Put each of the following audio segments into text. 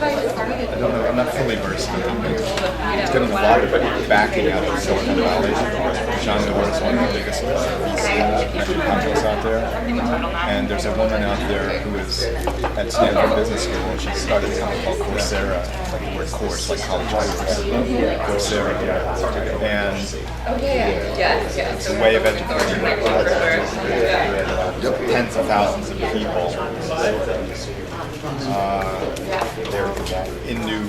I don't know, I'm not fully versed in it. It's getting a lot of backing out of Silicon Valley. John Doerr is one of the biggest VC companies out there. And there's a woman out there who is at Stanford Business School, and she started a company called Coursera, like the word course, like college course. Coursera. And it's a way of educating tens of thousands of people. They're in new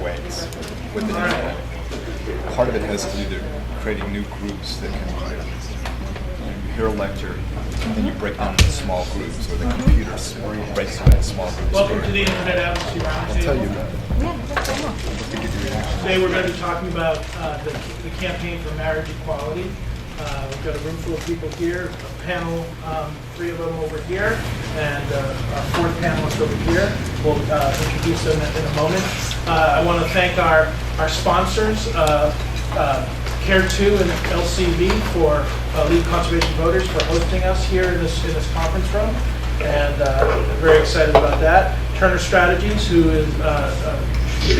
ways with the internet. Part of it has to do with creating new groups that can, you hear a lecture, and then you break down into small groups, or the computer breaks down into small groups. Welcome to the Internet Advocacy Roundtable. I'll tell you about it. Today we're going to be talking about the campaign for marriage equality. We've got a room full of people here, a panel, three of them over here, and our fourth panelist over here. We'll introduce them in a moment. I want to thank our sponsors, Care2 and LCV for Lead Conservation Voters for hosting us here in this conference room, and I'm very excited about that. Turner Strategies, who is a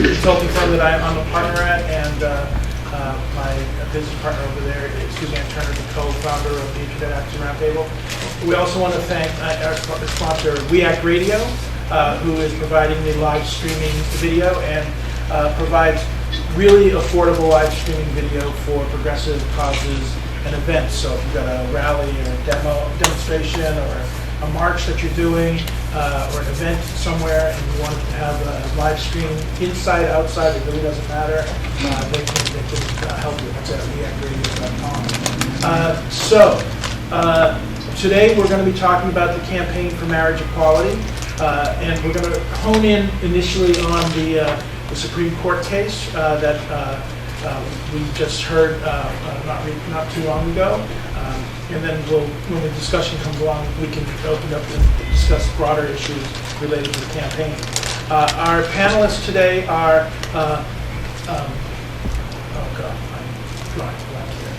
consulting firm that I'm a partner at, and my business partner over there, Suzanne Turner, the co-founder of the Internet Advocacy Roundtable. We also want to thank our sponsor, WeAct Radio, who is providing the live streaming video and provides really affordable live streaming video for progressive causes and events. So if you've got a rally or a demonstration or a march that you're doing, or an event somewhere, and you want to have a live stream inside, outside, it really doesn't matter. They can help you. That's at weactradio.com. Today we're going to be talking about the campaign for marriage equality, and we're going to hone in initially on the Supreme Court case that we just heard not too long ago. And then when the discussion comes along, we can open up and discuss broader issues related to the campaign. Our panelists today are, I'm drawing blank here.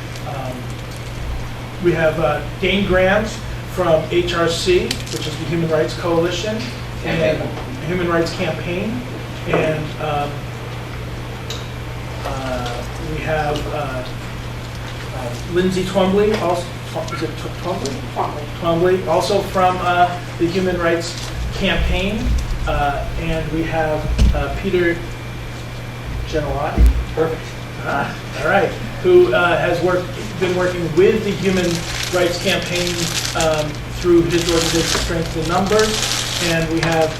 We have Dane Grams from HRC, which is the Human Rights Coalition and Human Rights Campaign, and we have Lindsay Twombly, also. Is it Twombly, also from the Human Rights Campaign, and we have Peter Genotti. Perfect. All right. Who has been working with the Human Rights Campaign through his organization Strength in Numbers, and we have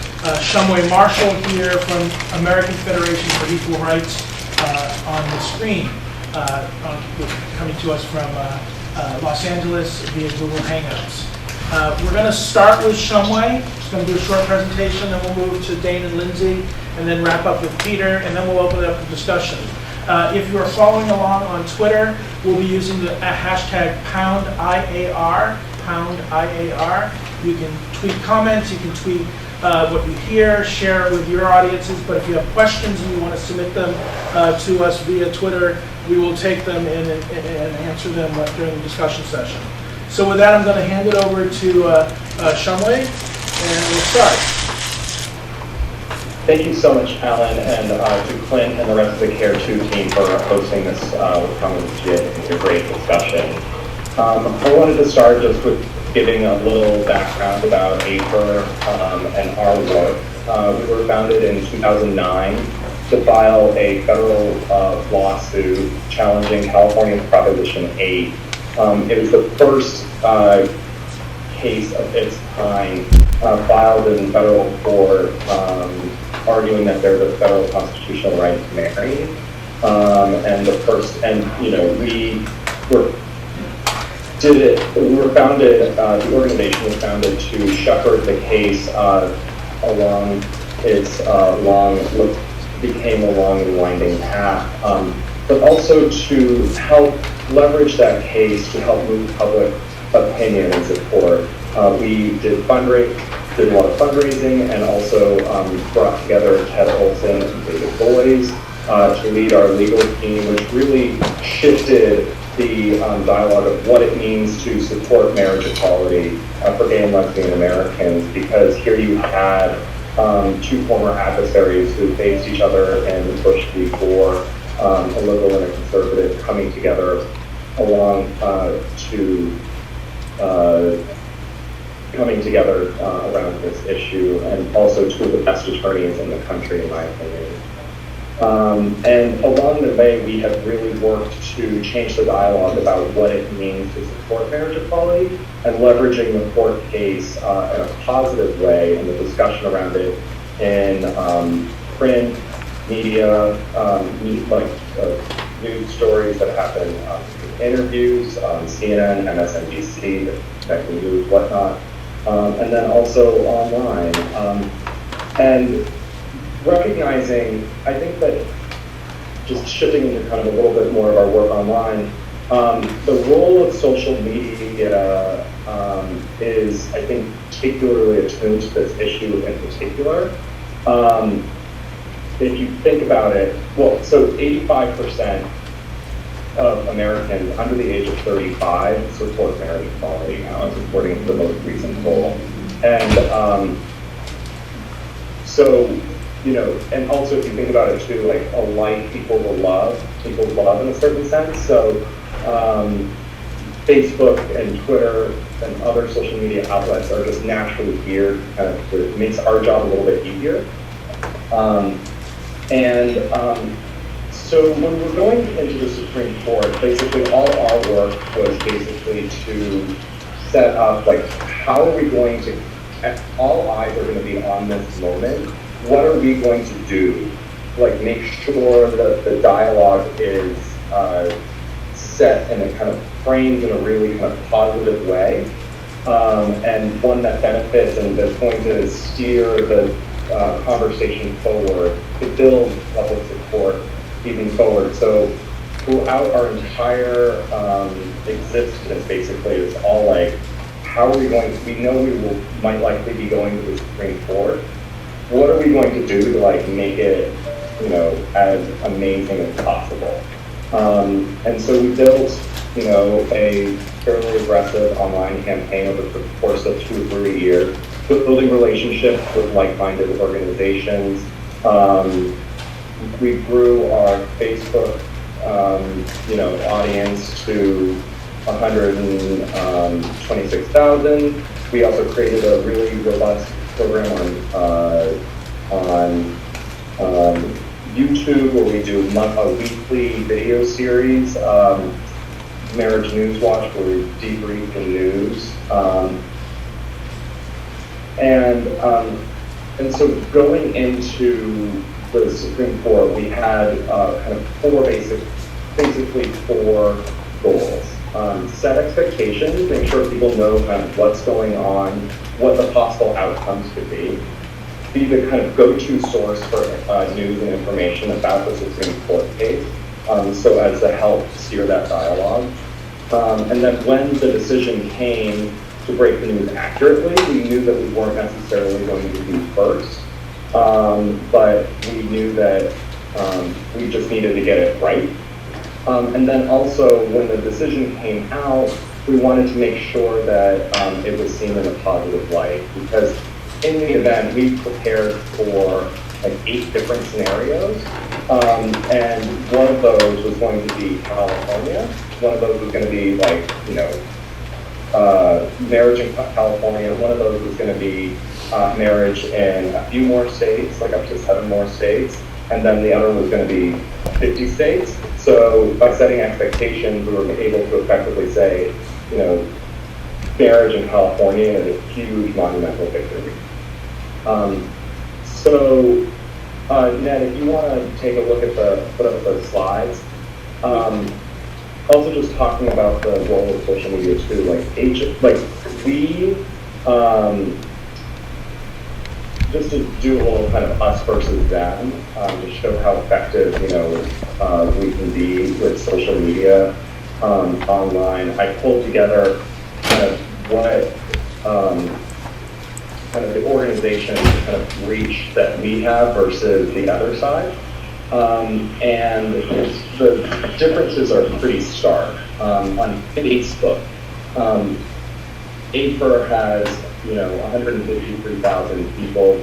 Shumway Marshall here from American Federation for Equal Rights on the screen, coming to us from Los Angeles via Google Hangouts. We're going to start with Shumway. He's going to do a short presentation, then we'll move to Dane and Lindsay, and then wrap up with Peter, and then we'll open it up for discussion. If you are following along on Twitter, we'll be using the hashtag #PoundIAR. You can tweet comments, you can tweet what you hear, share it with your audiences, but if you have questions and you want to submit them to us via Twitter, we will take them and answer them during the discussion session. So with that, I'm going to hand it over to Shumway, and we'll start. Thank you so much, Alan, and to Clint and the rest of the Care2 team for hosting this conference today. It's a great discussion. I wanted to start just with giving a little background about AFER and our work. We were founded in 2009 to file a federal lawsuit challenging California's Proposition 8. It was the first case of its kind filed in federal court, arguing that there's a federal constitutional right to marry. We were founded, the organization was founded to shepherd the case along its became a long and winding path, but also to help leverage that case to help move public opinion and support. We did a lot of fundraising, and also brought together Ted Olson and David Boys to lead our legal team, which really shifted the dialogue of what it means to support marriage equality for gay and lesbian Americans, because here you had two former adversaries who faced each other in the push before a liberal and a conservative coming together along coming together around this issue, and also two of the best attorneys in the country, in my opinion. And along the way, we have really worked to change the dialogue about what it means to support marriage equality, and leveraging the court case in a positive way and the discussion around it in print, media, news stories that happen, interviews on CNN, MSNBC, Tech News, whatnot, and then also online. And recognizing, I think that just shifting into kind of a little bit more of our work online, the role of social media is, I think, particularly attuned to this issue in particular. If you think about it, well, so 85% of Americans under the age of 35 support marriage equality now, according to the most recent poll. And so, you know, and also if you think about it too, like a like equal to love, equals love in a certain sense. So Facebook and Twitter and other social media outlets are just naturally geared, it makes our job a little bit easier. So when we're going into the Supreme Court, basically all our work was basically to set up, like, how are we going to, all eyes are going to be on this moment. What are we going to do? Like, make sure that the dialogue is set and it kind of framed in a really kind of positive way, and one that benefits and that's going to steer the conversation forward, to build public support moving forward. So throughout our entire existence, basically, it's all like, how are we going to, we know we might likely be going to the Supreme Court. What are we going to do to, like, make it, you know, as amazing as possible? And so we built, you know, a fairly aggressive online campaign over the course of 2 or 3 years, building relationships with like-minded organizations. We grew our Facebook, you know, audience to 126,000. We also created a really robust program on YouTube, where we do a weekly video series, Marriage News Watch, where we debrief the news. And so going into the Supreme Court, we had kind of basically four goals. Set expectations, make sure people know kind of what's going on, what the possible outcomes could be the kind of go-to source for news and information about the Supreme Court case, so as to help steer that dialogue. And then when the decision came to break the news accurately, we knew that we weren't necessarily going to be first, but we knew that we just needed to get it right. And then also, when the decision came out, we wanted to make sure that it was seen in a positive light, because in the event, we prepared for like 8 different scenarios, and one of those was going to be California. One of those was going to be, like, you know, marriage in California. One of those was going to be marriage in a few more states, like up to 7 more states, and then the other was going to be 50 states. So by setting expectations, we were able to effectively say, you know, marriage in California is a huge monumental victory. Ned, if you want to take a look at put up the slides. Also just talking about the role of social media too, just to do a little kind of us versus them, to show how effective, you know, we can be with social media online. I pulled together kind of what kind of the organization kind of reach that we have versus the other side. And the differences are pretty stark. On Facebook, APER has, you know, 153,000 people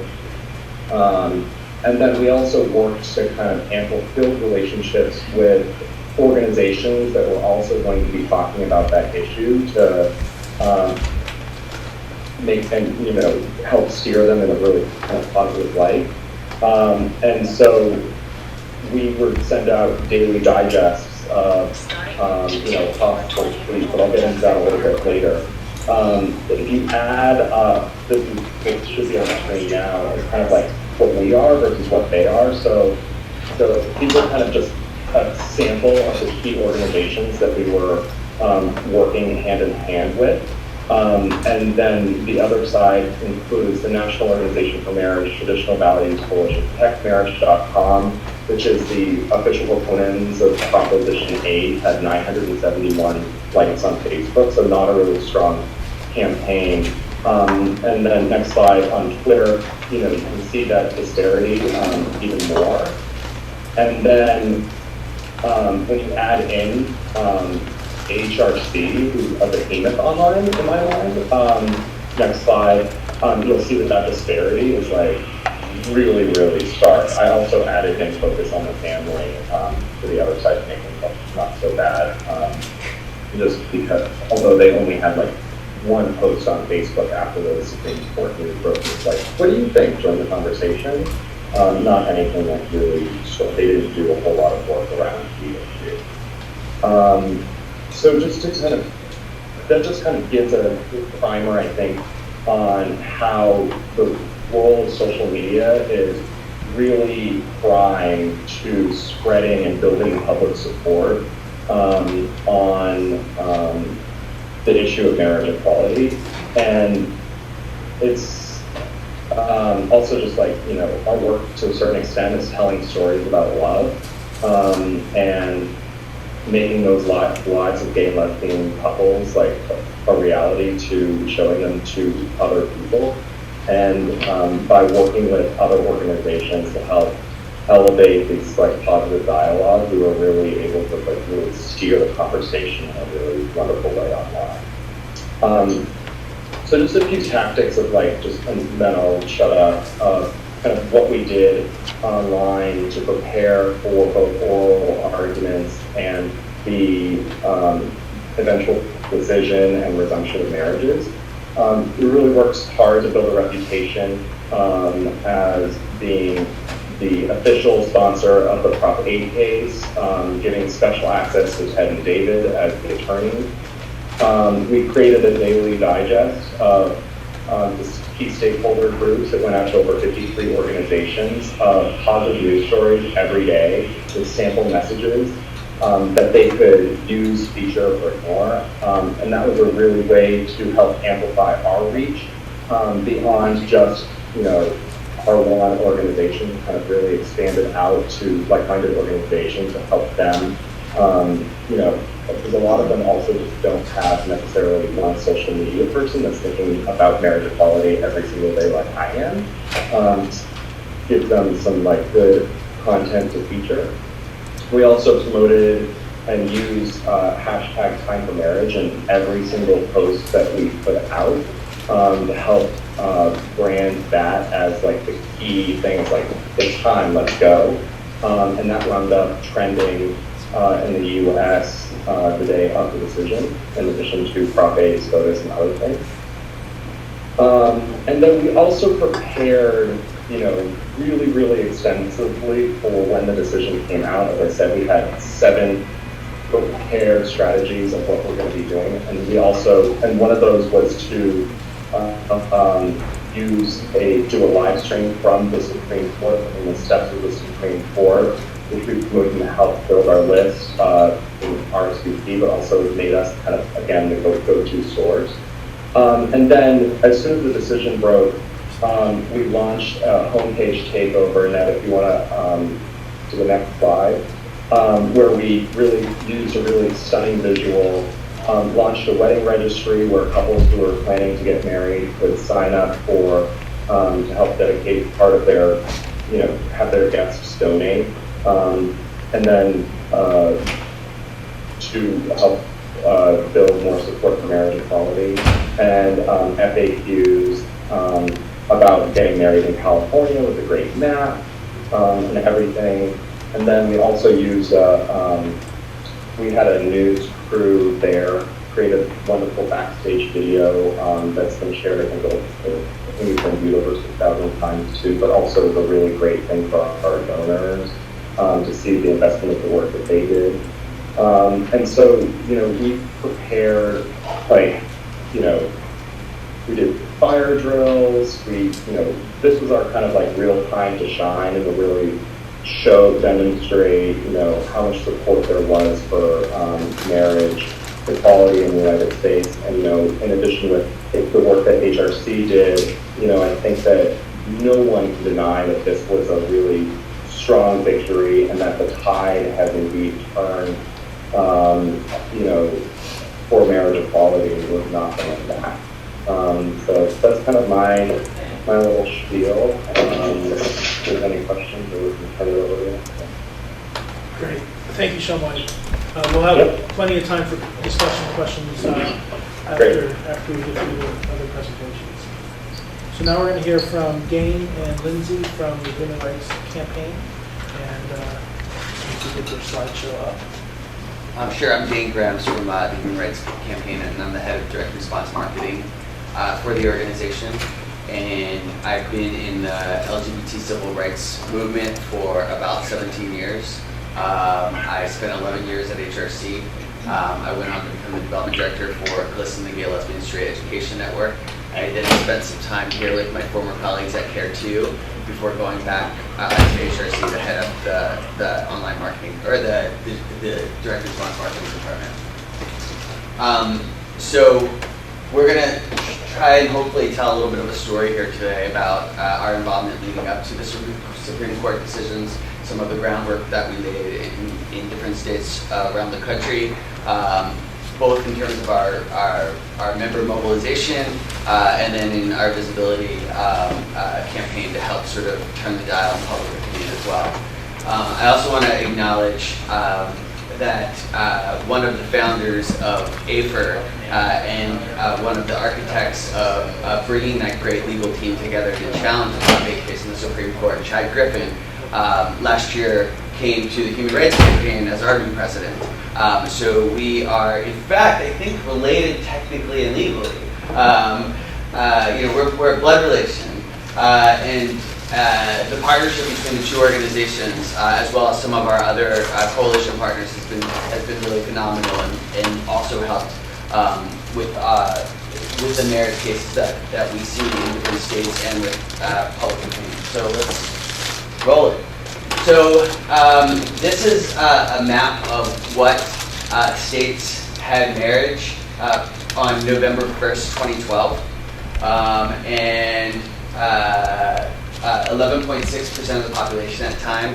And then we also worked to kind of build relationships with organizations that were also going to be talking about that issue to make and help steer them in a really kind of positive light. And so we would send out daily digests of possible tweets, but I'll get into that a little bit later. If you add this should be on the screen now, it's kind of like what we are versus what they are. So these are kind of just a sample of the key organizations that we were working hand in hand with. And then the other side includes the National Organization for Marriage, Traditional Values Coalition, ProtectMarriage.com, which is the official proponents of Proposition 8, had 971 likes on Facebook, so not a really strong campaign. And then next slide on Twitter, you can see that disparity even more. And then when you add in HRC, who's a behemoth online in my mind, next slide, you'll see that disparity is like really, really stark. I also added in focus on the family to the other side to make it not so bad. Just because, although they only had like one post on Facebook after the Supreme Court news broke, it's like, what do you think? Join the conversation. Not anything that really, so they didn't do a whole lot of work around the issue. So just to that just kind of gives a primer, I think, on how the role of social media is really primed to spreading and building public support on the issue of marriage equality. And it's also just like, our work to a certain extent is telling stories about love and making those lives of gay and lesbian couples like a reality, to showing them to other people. And by working with other organizations to help elevate these like positive dialogue, we were really able to like really steer the conversation in a really wonderful way online. So just a few tactics of like, and then I'll shut up, kind of what we did online to prepare for both oral arguments and the eventual decision and resumption of marriages. We really worked hard to build a reputation as being the official sponsor of the Prop 8 case, giving special access to Ted and David as the attorneys. We created a daily digest of key stakeholder groups that went out to over 53 organizations of positive news stories every day with sample messages that they could use, feature, or ignore. And that was a really way to help amplify our reach beyond just, our one organization, kind of really expanded out to like-minded organizations to help them, because a lot of them also just don't have necessarily one social media person that's thinking about marriage equality every single day like I am. Give them some like good content to feature. We also promoted and used hashtag Time for Marriage in every single post that we put out to help brand that as like the key things, like it's time, let's go. And that wound up trending in the US the day of the decision, in addition to Prop 8, SCOTUS, and other things. And then we also prepared, really, really extensively for when the decision came out. As I said, we had 7 prepared strategies of what we're going to be doing. And we also, and one of those was to do a live stream from the Supreme Court and the steps of the Supreme Court, which we promoted to help build our list in RSVP, but also made us kind of, again, the go-to source. And then as soon as the decision broke, we launched a homepage takeover. Now, if you want to to the next slide, where we really used a really stunning visual, launched a wedding registry where couples who were planning to get married could sign up for to help dedicate part of their, have their guests donate, and then to help build more support for marriage equality, and FAQs, about getting married in California with a great map and everything. And then we also used, we had a news crew there, created a wonderful backstage video that's been shared, I think it's been viewed over 6,000 times too, but also was a really great thing for our donors to see the investment of the work that they did. And so, we prepared, we did fire drills, this was our kind of real time to shine and to really demonstrate, how much support there was for marriage equality in the United States. And, in addition with the work that HRC did, I think that no one can deny that this was a really strong victory and that the tide has indeed turned, for marriage equality and was not going back. So that's kind of my little spiel. If there's any questions, or we can turn it over to you. Great. Thank you so much. We'll have plenty of time for discussion questions after we get through the other presentations. So now we're going to hear from Gain and Lindsay from the Human Rights Campaign. And if you get your slideshow up. Sure, I'm Dane Grams from the Human Rights Campaign, and I'm the head of direct response marketing for the organization. And I've been in the LGBT civil rights movement for about 17 years. I spent 11 years at HRC. I went on to become the development director for GLSEN, the Gay Lesbian Straight Education Network. I then spent some time here with my former colleagues at CARE2 before going back to HRC to head up the online marketing, or the direct response marketing department. So we're going to try and hopefully tell a little bit of a story here today about our involvement leading up to the Supreme Court decisions, some of the groundwork that we laid in different states around the country, both in terms of our member mobilization and then in our visibility campaign to help sort of turn the dial on public opinion as well. I also want to acknowledge that one of the founders of AFER and one of the architects of bringing that great legal team together to challenge the Bombay case in the Supreme Court, Chad Griffin, last year came to the Human Rights Campaign as our new president. So we are, in fact, I think related technically and legally. We're a blood relation, and the partnership between the two organizations, as well as some of our other coalition partners, has been really phenomenal, and also helped with the marriage cases that we see in different states and with public opinion. So let's roll it. So this is a map of what states had marriage on November 1st, 2012, and 11.6% of the population at the time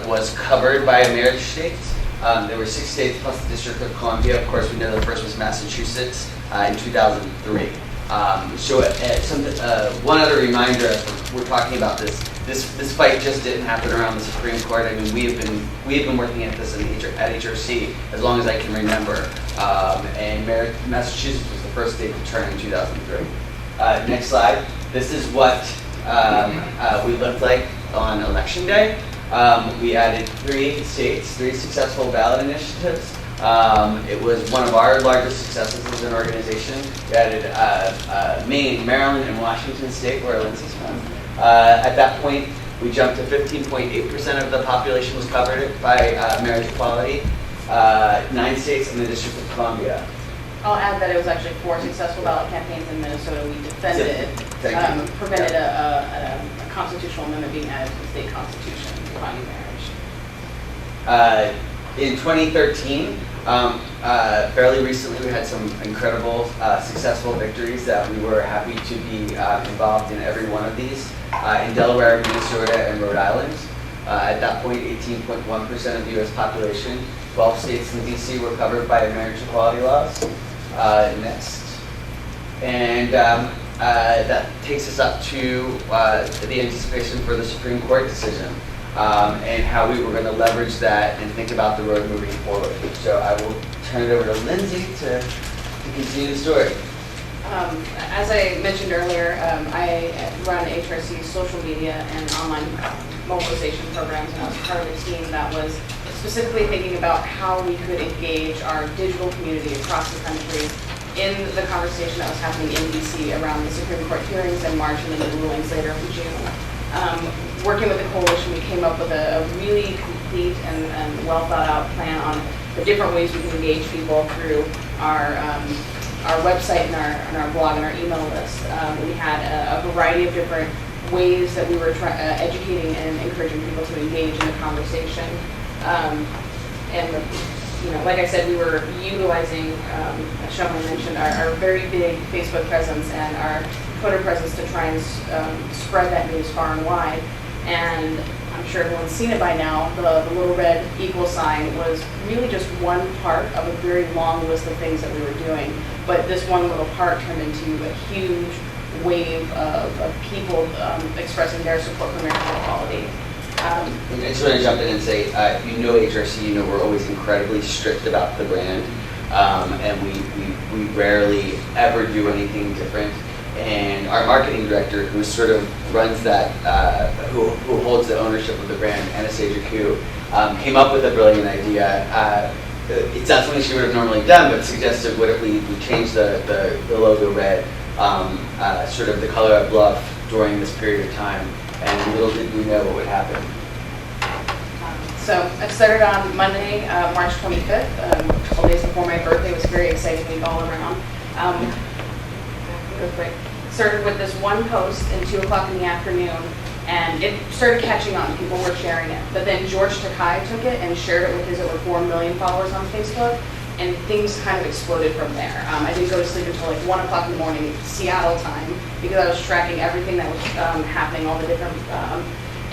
was covered by a marriage state. There were 6 states plus the District of Columbia. Of course, we know the first was Massachusetts in 2003. One other reminder, as we're talking about this fight just didn't happen around the Supreme Court. I mean, we have been working at this at HRC as long as I can remember. And Massachusetts was the first state to turn in 2003. Next slide. This is what we looked like on Election Day. We added 3 states, 3 successful ballot initiatives. It was one of our largest successes as an organization. We added Maine, Maryland, and Washington State, where Lindsay's from. At that point, we jumped to 15.8% of the population was covered by marriage equality. 9 states and the District of Columbia. I'll add that it was actually 4 successul ballot campaigns in Minnesota. We defended, prevented a constitutional amendment being added to the state constitution defining marriage. In 2013, fairly recently, we had some incredible successful victories that we were happy to be involved in every one of these. In Delaware, Minnesota, and Rhode Island. At that point, 18.1% of the U.S. population, 12 states and D.C. were covered by marriage equality laws. Next. And that takes us up to the anticipation for the Supreme Court decision and how we were going to leverage that and think about the road moving forward. So I will turn it over to Lindsay to continue the story. As I mentioned earlier, I run HRC's social media and online mobilization programs, and I was part of a team that was specifically thinking about how we could engage our digital community across the country in the conversation that was happening in DC around the Supreme Court hearings in March and then the rulings later in June. Working with the coalition, we came up with a really complete and well thought out plan on the different ways we can engage people through our website and our blog and our email list. We had a variety of different ways that we were educating and encouraging people to engage in the conversation. Like I said, we were utilizing, as Sean mentioned, our very big Facebook presence and our Twitter presence to try and spread that news far and wide. And I'm sure everyone's seen it by now. The little red equal sign was really just one part of a very long list of things that we were doing. But this one little part turned into a huge wave of people expressing their support for marriage equality. I just want to jump in and say, you know HRC, you know we're always incredibly strict about the brand, and we rarely ever do anything different. And our marketing director, who sort of runs that, who holds the ownership of the brand, Anastasia Koo, came up with a brilliant idea. It's not something she would have normally done, but suggested what if we change the logo red, sort of the color of bluff during this period of time. And little did we know what would happen. So I started on Monday, March 25th, a couple days before my birthday. It was a very exciting week all around. Real quick. Started with this one post at 2 o'clock in the afternoon, and it started catching on. People were sharing it. But then George Takei took it and shared it with his over 4 million followers on Facebook, and things kind of exploded from there. I didn't go to sleep until like 1 o'clock in the morning, Seattle time, because I was tracking everything that was happening, all the different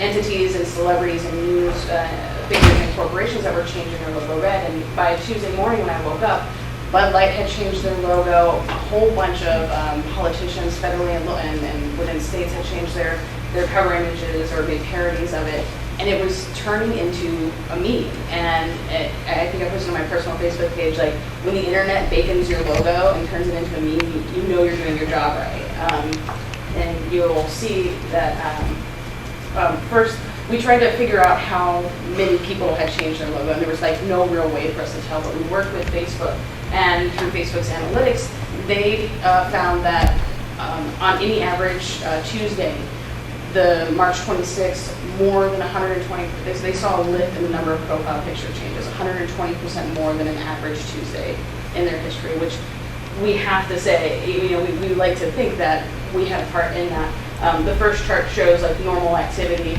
entities and celebrities and news figures and corporations that were changing their logo red. And by Tuesday morning when I woke up, Bud Light had changed their logo. A whole bunch of politicians, federally and within states, had changed their cover images or made parodies of it. And it was turning into a meme. And I think I posted on my personal Facebook page, like, when the internet bacons your logo and turns it into a meme, you know you're doing your job right. And you'll see that first, we tried to figure out how many people had changed their logo, and there was like no real way for us to tell, but we worked with Facebook, and through Facebook's analytics, they found that on any average Tuesday, the March 26th, more than 120, they saw a lift in the number of profile picture changes, 120% more than an average Tuesday in their history, which we have to say, we like to think that we had a part in that. The first chart shows like normal activity.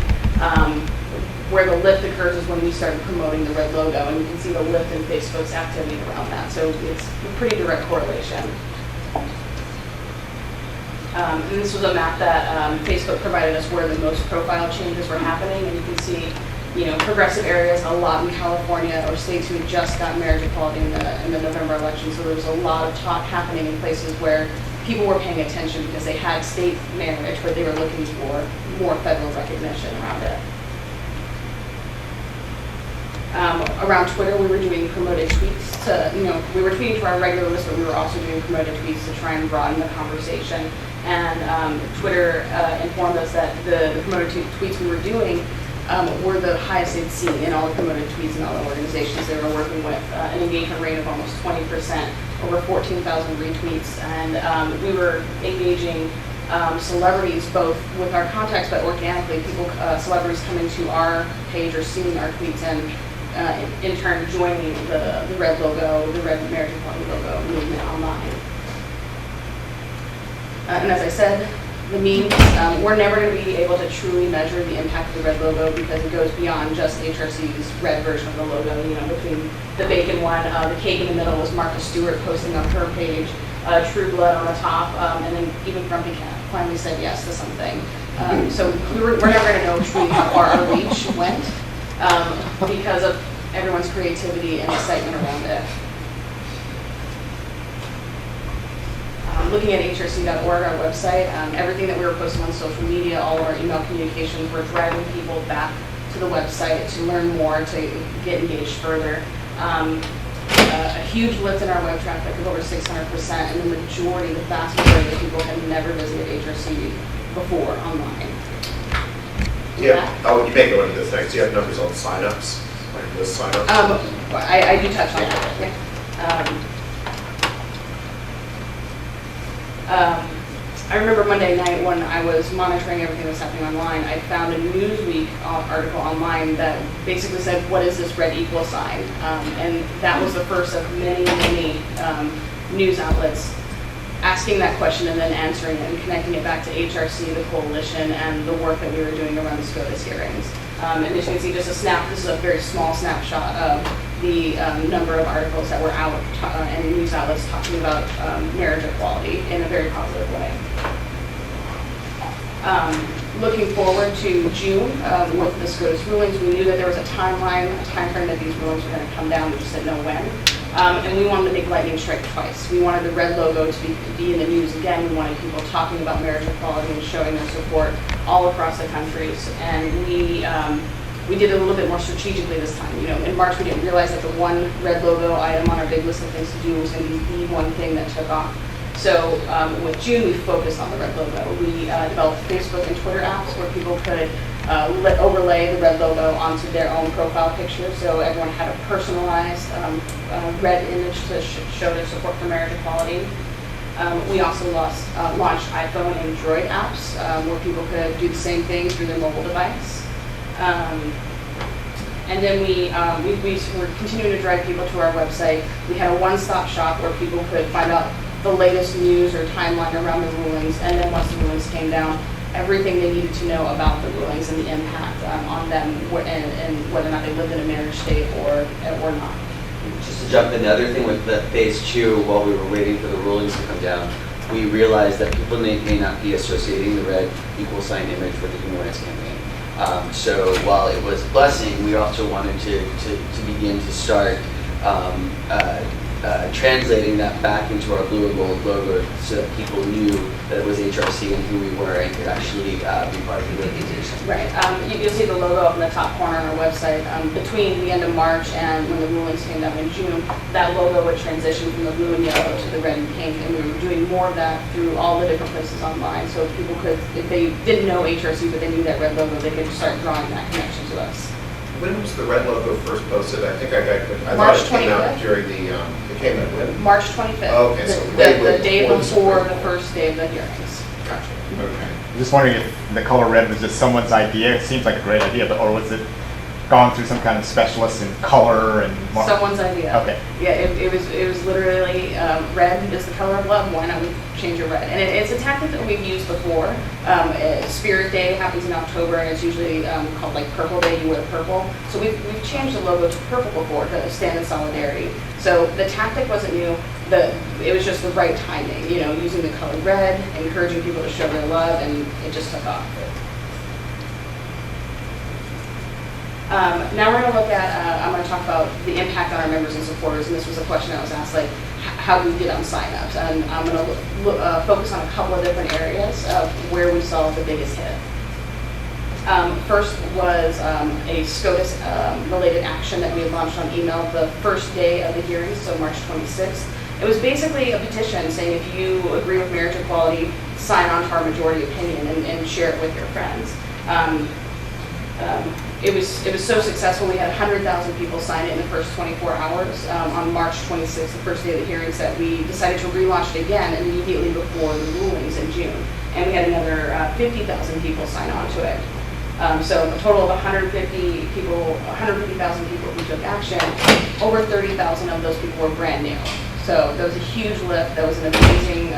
Where the lift occurs is when we started promoting the red logo, and you can see the lift in Facebook's activity around that. So it's a pretty direct correlation. And this was a map that Facebook provided us where the most profile changes were happening, and you can see, progressive areas, a lot in California, or states who had just got marriage equality in the November election. So there was a lot of talk happening in places where people were paying attention because they had state marriage, but they were looking for more federal recognition around it. Around Twitter, we were doing promoted tweets we were tweeting to our regular list, but we were also doing promoted tweets to try and broaden the conversation. And Twitter informed us that the promoted tweets we were doing were the highest they'd seen in all the promoted tweets and all the organizations they were working with, an engagement rate of almost 20%, over 14,000 retweets, and we were engaging celebrities both with our contacts, but organically, celebrities coming to our page or seeing our tweets and in turn joining the red logo, the red marriage equality logo movement online. And as I said, the memes, we're never going to be able to truly measure the impact of the red logo because it goes beyond just HRC's red version of the logo. Between the bacon one, the cake in the middle was Martha Stewart posting on her page, True Blood on the top, and then even Grumpy Cat finally said yes to something. So we're never going to know truly how far our reach went because of everyone's creativity and excitement around it. Looking at hrc.org, our website, everything that we were posting on social media, all of our email communications, were driving people back to the website to learn more, to get engaged further. a huge lift in our web traffic of over 600%, and the vast majority of people had never visited HRC before online. Yeah, oh, you may go into this next. Do you have numbers on signups? Like the signups? I do touch on that, yeah. I remember Monday night when I was monitoring everything that was happening online, I found a Newsweek article online that basically said, what is this red equal sign? And that was the first of many news outlets asking that question and then answering it and connecting it back to HRC, the coalition, and the work that we were doing around the SCOTUS hearings. And as you can see, just this is a very small snapshot of the number of articles that were out and news outlets talking about marriage equality in a very positive way. Looking forward to June with the SCOTUS rulings, we knew that there was a timeframe that these rulings were going to come down. We just didn't know when. And we wanted to make lightning strike twice. We wanted the red logo to be in the news again. We wanted people talking about marriage equality and showing their support all across the countries. And we did it a little bit more strategically this time. In March we didn't realize that the one red logo item on our big list of things to do was going to be the one thing that took off. So with June, we focused on the red logo. We developed Facebook and Twitter apps where people could overlay the red logo onto their own profile picture, so everyone had a personalized red image to show their support for marriage equality. We also launched iPhone and Android apps where people could do the same thing through their mobile device. And then we were continuing to drive people to our website. We had a one-stop shop where people could find out the latest news or timeline around the rulings, and then once the rulings came down, everything they needed to know about the rulings and the impact on them and whether or not they lived in a marriage state or not. Just to jump in, the other thing with the phase 2, while we were waiting for the rulings to come down, we realized that people may not be associating the red equal sign image with the Human Rights Campaign. So while it was a blessing, we also wanted to begin to start translating that back into our blue and gold logo so that people knew that it was HRC and who we were and could actually be part of the organization. Right. You'll see the logo up in the top corner on our website. Between the end of March and when the rulings came down in June, that logo would transition from the blue and yellow to the red and pink, and we were doing more of that through all the different places online. So if people could, if they didn't know HRC but they knew that red logo, they could start drawing that connection to us. When was the red logo first posted? I think I March thought it came out 25th. during the, it came out when? March 25th. Oh, okay, so the day before before the the first day of the hearings. Gotcha. Okay. I'm just wondering if the color red was just someone's idea. It seems like a great idea, or was it gone through some kind of specialist in color and Someone's idea. Okay. Yeah, it was literally red is the color of love. Why not we change it red? And it's a tactic that we've used before. Spirit Day happens in October, and it's usually called like Purple Day. You wear purple. So we've changed the logo to purple before to stand in solidarity. So the tactic wasn't new. It was just the right timing. Using the color red, encouraging people to show their love, and it just took off. Now we're going to look at, I'm going to talk about the impact on our members and supporters, and this was a question that was asked, like, how we did on signups. And I'm going to focus on a couple of different areas of where we saw the biggest hit. First was a SCOTUS-related action that we had launched on email the first day of the hearings, so March 26th. It was basically a petition saying if you agree with marriage equality, sign on to our majority opinion and share it with your friends. It was so successful. We had 100,000 people sign it in the first 24 hours. On March 26th, the first day of the hearings, that we decided to relaunch it again immediately before the rulings in June. And we had another 50,000 people sign on to it. So a total of 150,000 people who took action. Over 30,000 of those people were brand new. So that was a huge lift. That was an amazing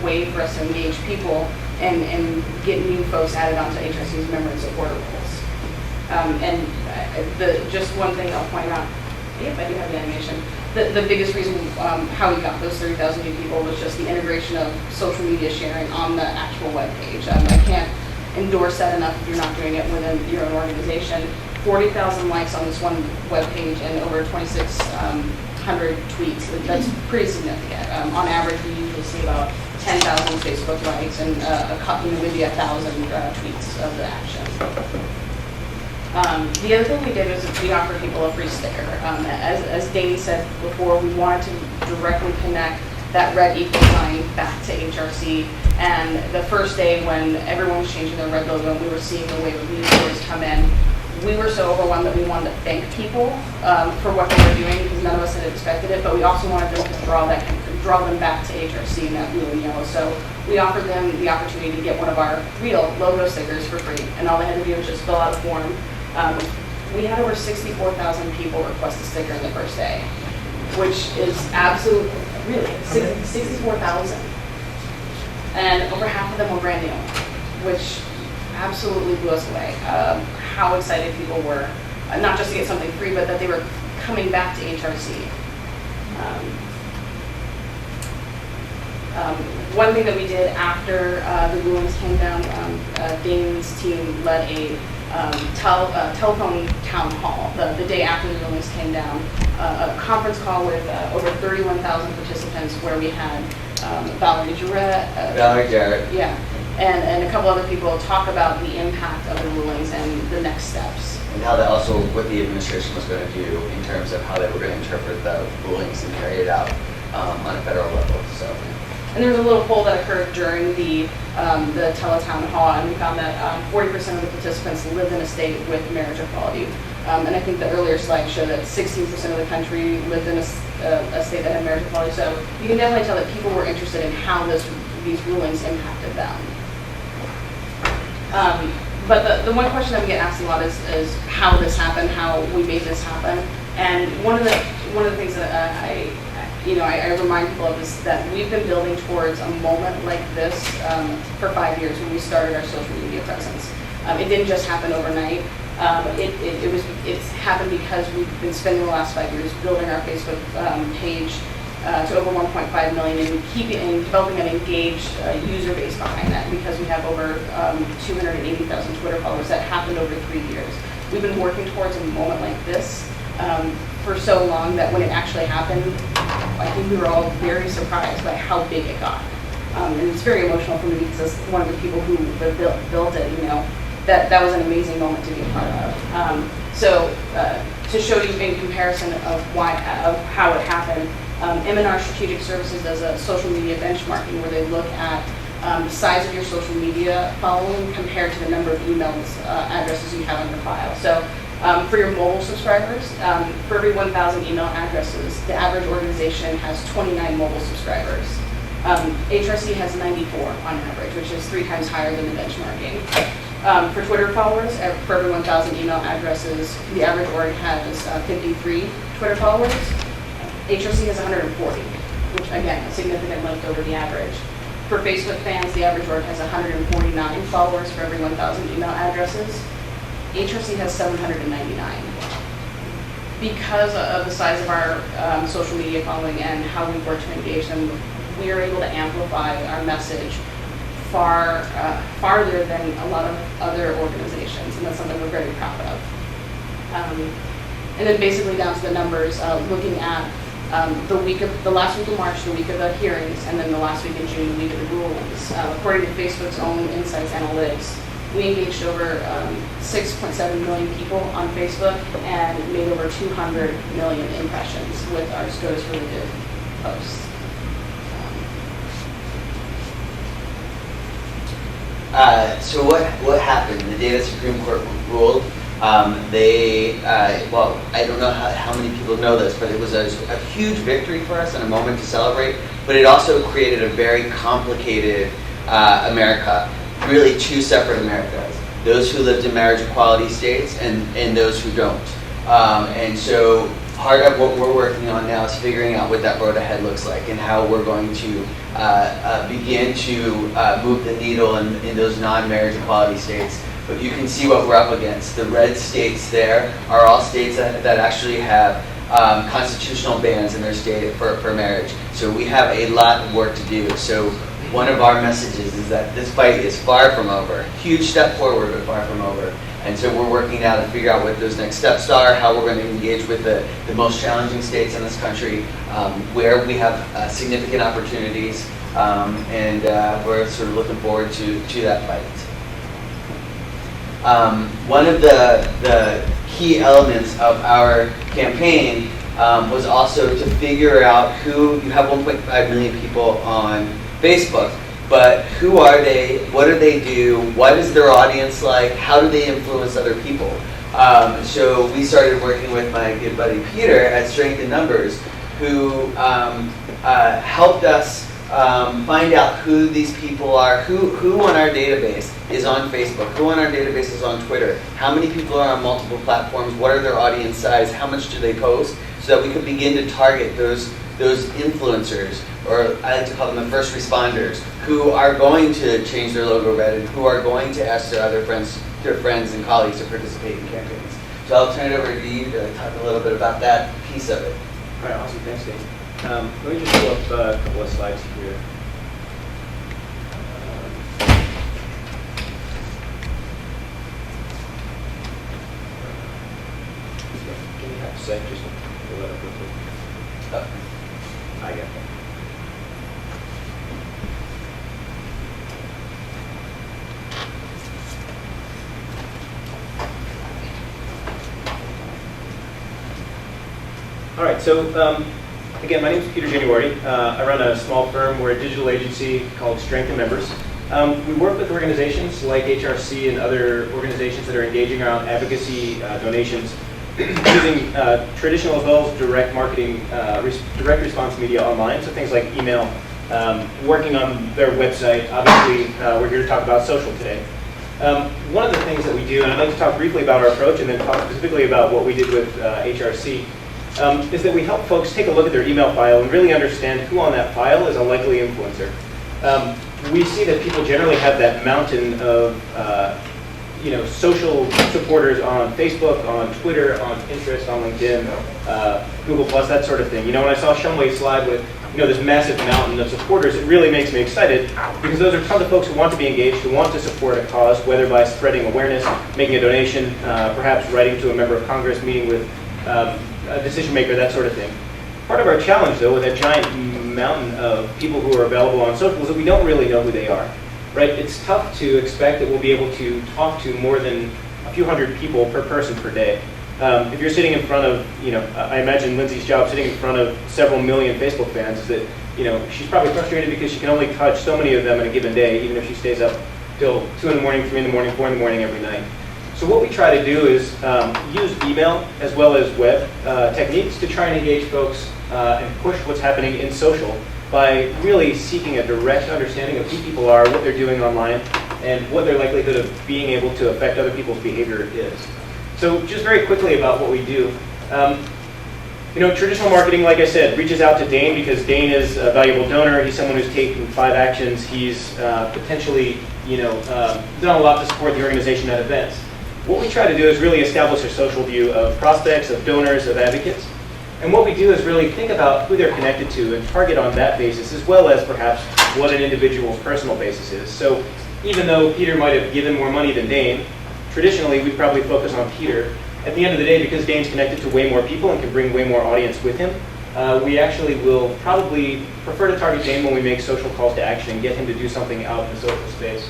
way for us to engage people and get new folks added onto HRC's member and supporter roles. Just one thing I'll point out, if I do have the animation, the biggest reason how we got those 30,000 new people was just the integration of social media sharing on the actual web page. I can't endorse that enough if you're not doing it within your own organization. 40,000 likes on this one web page and over 2,600 tweets. That's pretty significant. On average, we usually see about 10,000 Facebook likes and maybe 1,000 tweets of the action. The other thing we did was we offered people a free sticker. As Dane said before, we wanted to directly connect that red equal sign back to HRC. And the first day when everyone was changing their red logo and we were seeing the wave of new stores come in, we were so overwhelmed that we wanted to thank people for what they were doing because none of us had expected it, but we also wanted them to draw them back to HRC in that blue and yellow. So we offered them the opportunity to get one of our real logo stickers for free, and all they had to do was just fill out a form. We had over 64,000 people request a sticker in the first day, which is absolutely, really, 64,000. And over half of them were brand new, which absolutely blew us away. How excited people were, not just to get something free, but that they were coming back to HRC. One thing that we did after the rulings came down, Dane's team led a telephone town hall the day after the rulings came down, a conference call with over 31,000 participants where we had Valerie Jarrett, yeah, and a couple other people talk about the impact of the rulings and the next steps. And how that also, what the administration was going to do in terms of how they were going to interpret the rulings and carry it out on a federal level. So. And there was a little poll that occurred during the teletown hall, and we found that 40% of the participants lived in a state with marriage equality. And I think the earlier slide showed that 16% of the country lived in a state that had marriage equality. So you can definitely tell that people were interested in how these rulings impacted them. But the one question that we get asked a lot is how this happened, how we made this happen. And one of the things that I remind people of is that we've been building towards a moment like this for 5 years when we started our social media presence. It didn't just happen overnight. It's happened because we've been spending the last 5 years building our Facebook page to over 1.5 million, and and developing an engaged user base behind that because we have over 280,000 Twitter followers. That happened over 3 years. We've been working towards a moment like this for so long that when it actually happened, I think we were all very surprised by how big it got. And it's very emotional for me because as one of the people who built it, that was an amazing moment to be a part of. So to show you in comparison of how it happened, M&R Strategic Services does a social media benchmarking where they look at the size of your social media following compared to the number of emails addresses you have on your file. So for your mobile subscribers, for every 1,000 email addresses, the average organization has 29 mobile subscribers. HRC has 94 on average, which is 3 times higher than the benchmarking. For Twitter followers, for every 1,000 email addresses, the average org has 53 Twitter followers. HRC has 140, which again, a significant lift over the average. For Facebook fans, the average org has 149 followers for every 1,000 email addresses. HRC has 799. Because of the size of our social media following and how we work to engage them, we are able to amplify our message farther than a lot of other organizations, and that's something we're very proud of. And then basically down to the numbers, looking at the last week of March, the week of the hearings, and then the last week in June, the week of the rulings. According to Facebook's own Insights Analytics, we engaged over 6.7 million people on Facebook and made over 200 million impressions with our SCOTUS-related posts. So what happened? The day the Supreme Court ruled, I don't know how many people know this, but it was a huge victory for us and a moment to celebrate, but it also created a very complicated America, really 2 separate Americas, those who lived in marriage equality states and those who don't. And so part of what we're working on now is figuring out what that road ahead looks like and how we're going to begin to move the needle in those non-marriage equality states. But you can see what we're up against. The red states there are all states that actually have constitutional bans in their state for marriage. So we have a lot of work to do. So one of our messages is that this fight is far from over. Huge step forward, but far from over. And so we're working now to figure out what those next steps are, how we're going to engage with the most challenging states in this country, where we have significant opportunities, and we're sort of looking forward to that fight. One of the key elements of our campaign was also to figure out who, you have 1.5 million people on Facebook, but who are they, what do they do, what is their audience like, how do they influence other people? So we started working with my good buddy Peter at Strength in Numbers, who helped us find out who these people are, who on our database is on Facebook, who on our database is on Twitter, how many people are on multiple platforms, what are their audience size, how much do they post, so that we could begin to target those influencers, or I like to call them the first responders, who are going to change their logo red and who are going to ask their friends and colleagues to participate in campaigns. So I'll turn it over to you to talk a little bit about that piece of it. All right, awesome. Thanks, Dave. Let me just pull up a couple of slides here. Can you have a sec just to pull that up real quick? I got that. All right, so again, my name is Peter Januardi. I run a small firm. We're a digital agency called Strength in Members. We work with organizations like HRC and other organizations that are engaging around advocacy donations using traditional as well as direct marketing, direct response media online, so things like email, working on their website. Obviously, we're here to talk about social today. One of the things that we do, and I'd like to talk briefly about our approach and then talk specifically about what we did with HRC, is that we help folks take a look at their email file and really understand who on that file is a likely influencer. We see that people generally have that mountain of social supporters on Facebook, on Twitter, on Pinterest, on LinkedIn, Google+, that sort of thing. When I saw Shumway's slide with this massive mountain of supporters, it really makes me excited because those are tons of folks who want to be engaged, who want to support a cause, whether by spreading awareness, making a donation, perhaps writing to a member of Congress, meeting with a decision maker, that sort of thing. Part of our challenge, though, with that giant mountain of people who are available on social is that we don't really know who they are, right? It's tough to expect that we'll be able to talk to more than a few hundred people per person per day. If you're sitting in front of, I imagine Lindsay's job sitting in front of several million Facebook fans is that, she's probably frustrated because she can only touch so many of them in a given day, even if she stays up till 2 in the morning, 3 in the morning, 4 in the morning every night. So what we try to do is use email as well as web techniques to try and engage folks and push what's happening in social by really seeking a direct understanding of who people are, what they're doing online, and what their likelihood of being able to affect other people's behavior is. So just very quickly about what we do. Traditional marketing, like I said, reaches out to Dane because Dane is a valuable donor. He's someone who's taken 5 actions. He's potentially, done a lot to support the organization at events. What we try to do is really establish a social view of prospects, of donors, of advocates. And what we do is really think about who they're connected to and target on that basis, as well as perhaps what an individual's personal basis is. So even though Peter might have given more money than Dane, traditionally we probably focus on Peter. At the end of the day, because Dane's connected to way more people and can bring way more audience with him, we actually will probably prefer to target Dane when we make social calls to action and get him to do something out in the social space.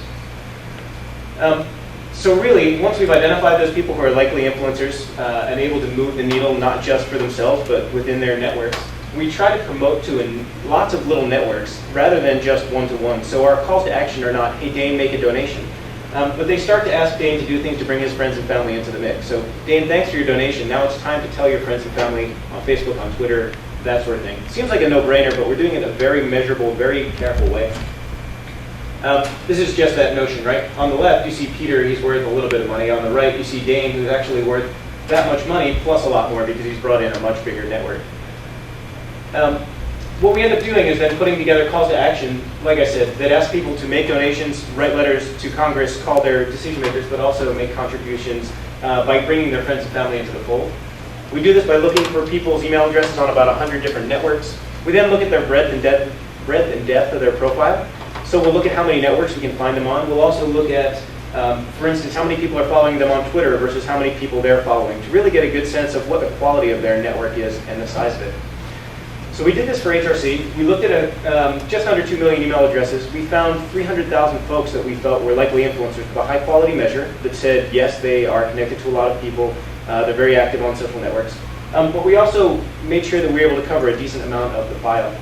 So really, once we've identified those people who are likely influencers and able to move the needle not just for themselves but within their networks, we try to promote to lots of little networks rather than just one-to-one. So our calls to action are not, hey Dane, make a donation. But they start to ask Dane to do things to bring his friends and family into the mix. So Dane, thanks for your donation. Now it's time to tell your friends and family on Facebook, on Twitter, that sort of thing. It seems like a no-brainer, but we're doing it in a very measurable, very careful way. This is just that notion, right? On the left, you see Peter, he's worth a little bit of money. On the right, you see Dane, who's actually worth that much money, plus a lot more because he's brought in a much bigger network. What we end up doing is then putting together calls to action, like I said, that ask people to make donations, write letters to Congress, call their decision makers, but also make contributions by bringing their friends and family into the fold. We do this by looking for people's email addresses on about 100 different networks. We then look at their breadth and depth of their profile. So we'll look at how many networks we can find them on. We'll also look at, for instance, how many people are following them on Twitter versus how many people they're following to really get a good sense of what the quality of their network is and the size of it. So we did this for HRC. We looked at just under 2 million email addresses. We found 300,000 folks that we felt were likely influencers with a high quality measure that said, yes, they are connected to a lot of people. They're very active on social networks. But we also made sure that we were able to cover a decent amount of the file.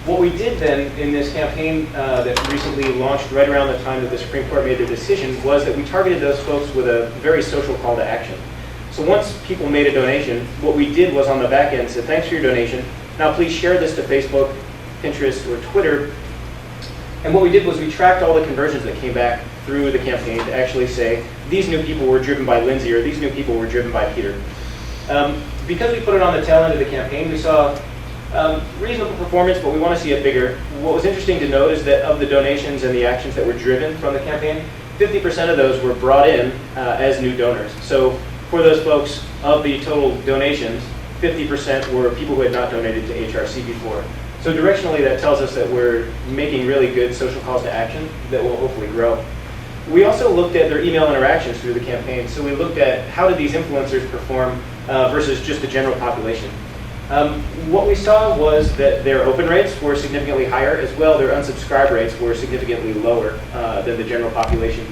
What we did then in this campaign that recently launched right around the time that the Supreme Court made their decision was that we targeted those folks with a very social call to action. So once people made a donation, what we did was on the back end said, thanks for your donation. Now please share this to Facebook, Pinterest, or Twitter. And what we did was we tracked all the conversions that came back through the campaign to actually say, these new people were driven by Lindsay, or these new people were driven by Peter. Because we put it on the tail end of the campaign, we saw reasonable performance, but we want to see it bigger. What was interesting to note is that of the donations and the actions that were driven from the campaign, 50% of those were brought in as new donors. So for those folks, of the total donations, 50% were people who had not donated to HRC before. So directionally, that tells us that we're making really good social calls to action that will hopefully grow. We also looked at their email interactions through the campaign. So we looked at how did these influencers perform versus just the general population. What we saw was that their open rates were significantly higher, as well their unsubscribe rates were significantly lower than the general population.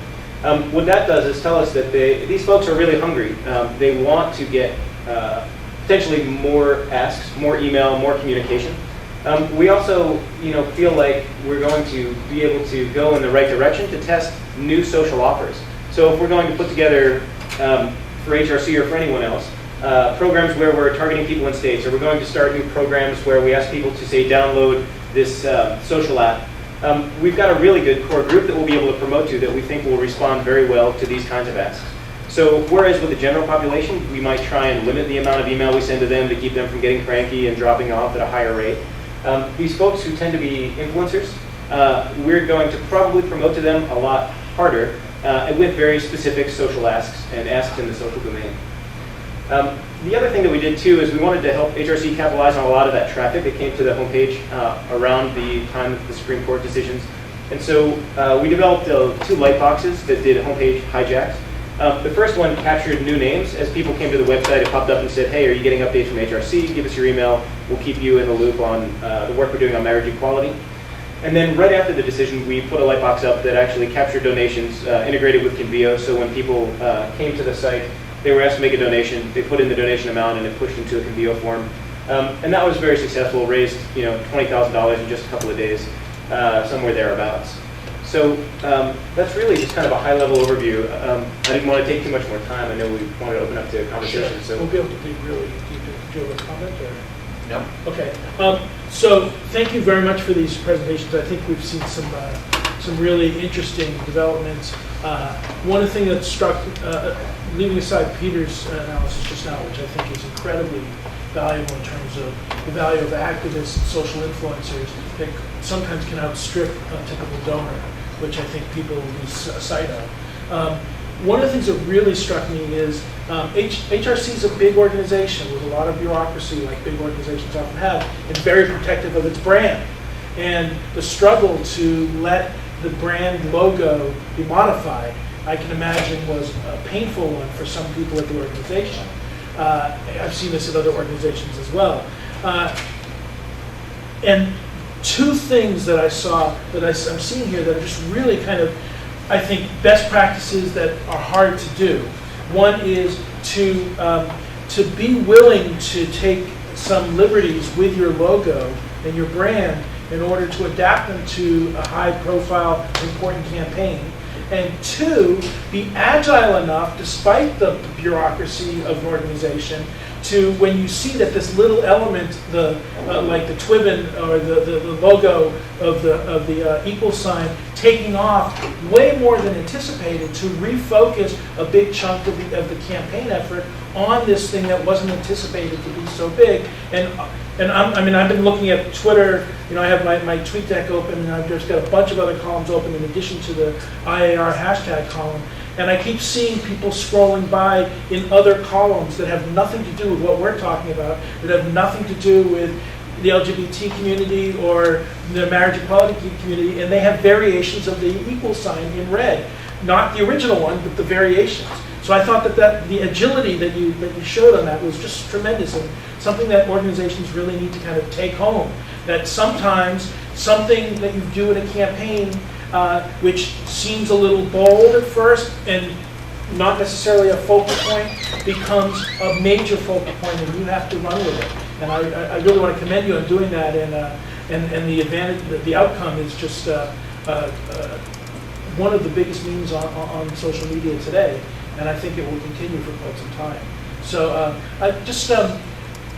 What that does is tell us that these folks are really hungry. They want to get potentially more asks, more email, more communication. We also, feel like we're going to be able to go in the right direction to test new social offers. So if we're going to put together, for HRC or for anyone else, programs where we're targeting people in states, or we're going to start new programs where we ask people to, say, download this social app, we've got a really good core group that we'll be able to promote to that we think will respond very well to these kinds of asks. So whereas with the general population, we might try and limit the amount of email we send to them to keep them from getting cranky and dropping off at a higher rate. These folks who tend to be influencers, we're going to probably promote to them a lot harder with very specific social asks and asks in the social domain. The other thing that we did too is we wanted to help HRC capitalize on a lot of that traffic that came to the homepage around the time of the Supreme Court decisions. And so we developed 2 light boxes that did homepage hijacks. The first one captured new names. As people came to the website, it popped up and said, hey, are you getting updates from HRC? Give us your email. We'll keep you in the loop on the work we're doing on marriage equality. And then right after the decision, we put a light box up that actually captured donations integrated with Convio. So when people came to the site, they were asked to make a donation. They put in the donation amount and it pushed into a Convio form. And that was very successful, raised $20,000 in just a couple of days, somewhere thereabouts. So that's really just kind of a high-level overview. I didn't want to take too much more time. I know we wanted to open up to a conversation. Sure. So we'll be able to dig really deep. Do you have a comment? Or? No. Okay. So thank you very much for these presentations. I think we've seen some really interesting developments. One of the things that struck, leaving aside Peter's analysis just now, which I think is incredibly valuable in terms of the value of activists and social influencers that sometimes can outstrip a typical donor, which I think people lose sight of. One of the things that really struck me is HRC is a big organization with a lot of bureaucracy, like big organizations often have, and very protective of its brand. And the struggle to let the brand logo be modified, I can imagine, was a painful one for some people at the organization. I've seen this at other organizations as well. And 2 things that I saw that I'm seeing here that are just really kind of, I think, best practices that are hard to do. One is to be willing to take some liberties with your logo and your brand in order to adapt them to a high-profile, important campaign. And 2, be agile enough, despite the bureaucracy of an organization, to, when you see that this little element, like the twibbon or the logo of the equal sign taking off way more than anticipated, to refocus a big chunk of the campaign effort on this thing that wasn't anticipated to be so big. And I've been looking at Twitter. I have my tweet deck open, and I've just got a bunch of other columns open in addition to the IAR hashtag column. And I keep seeing people scrolling by in other columns that have nothing to do with what we're talking about, that have nothing to do with the LGBT community or the marriage equality community, and they have variations of the equal sign in red. not the original one, but the variations. So I thought that the agility that you showed on that was just tremendous, and something that organizations really need to kind of take home. That sometimes something that you do in a campaign, which seems a little bold at first and not necessarily a focal point, becomes a major focal point, and you have to run with it. And I really want to commend you on doing that, and the advantage, the outcome is just one of the biggest memes on social media today, and I think it will continue for quite some time. So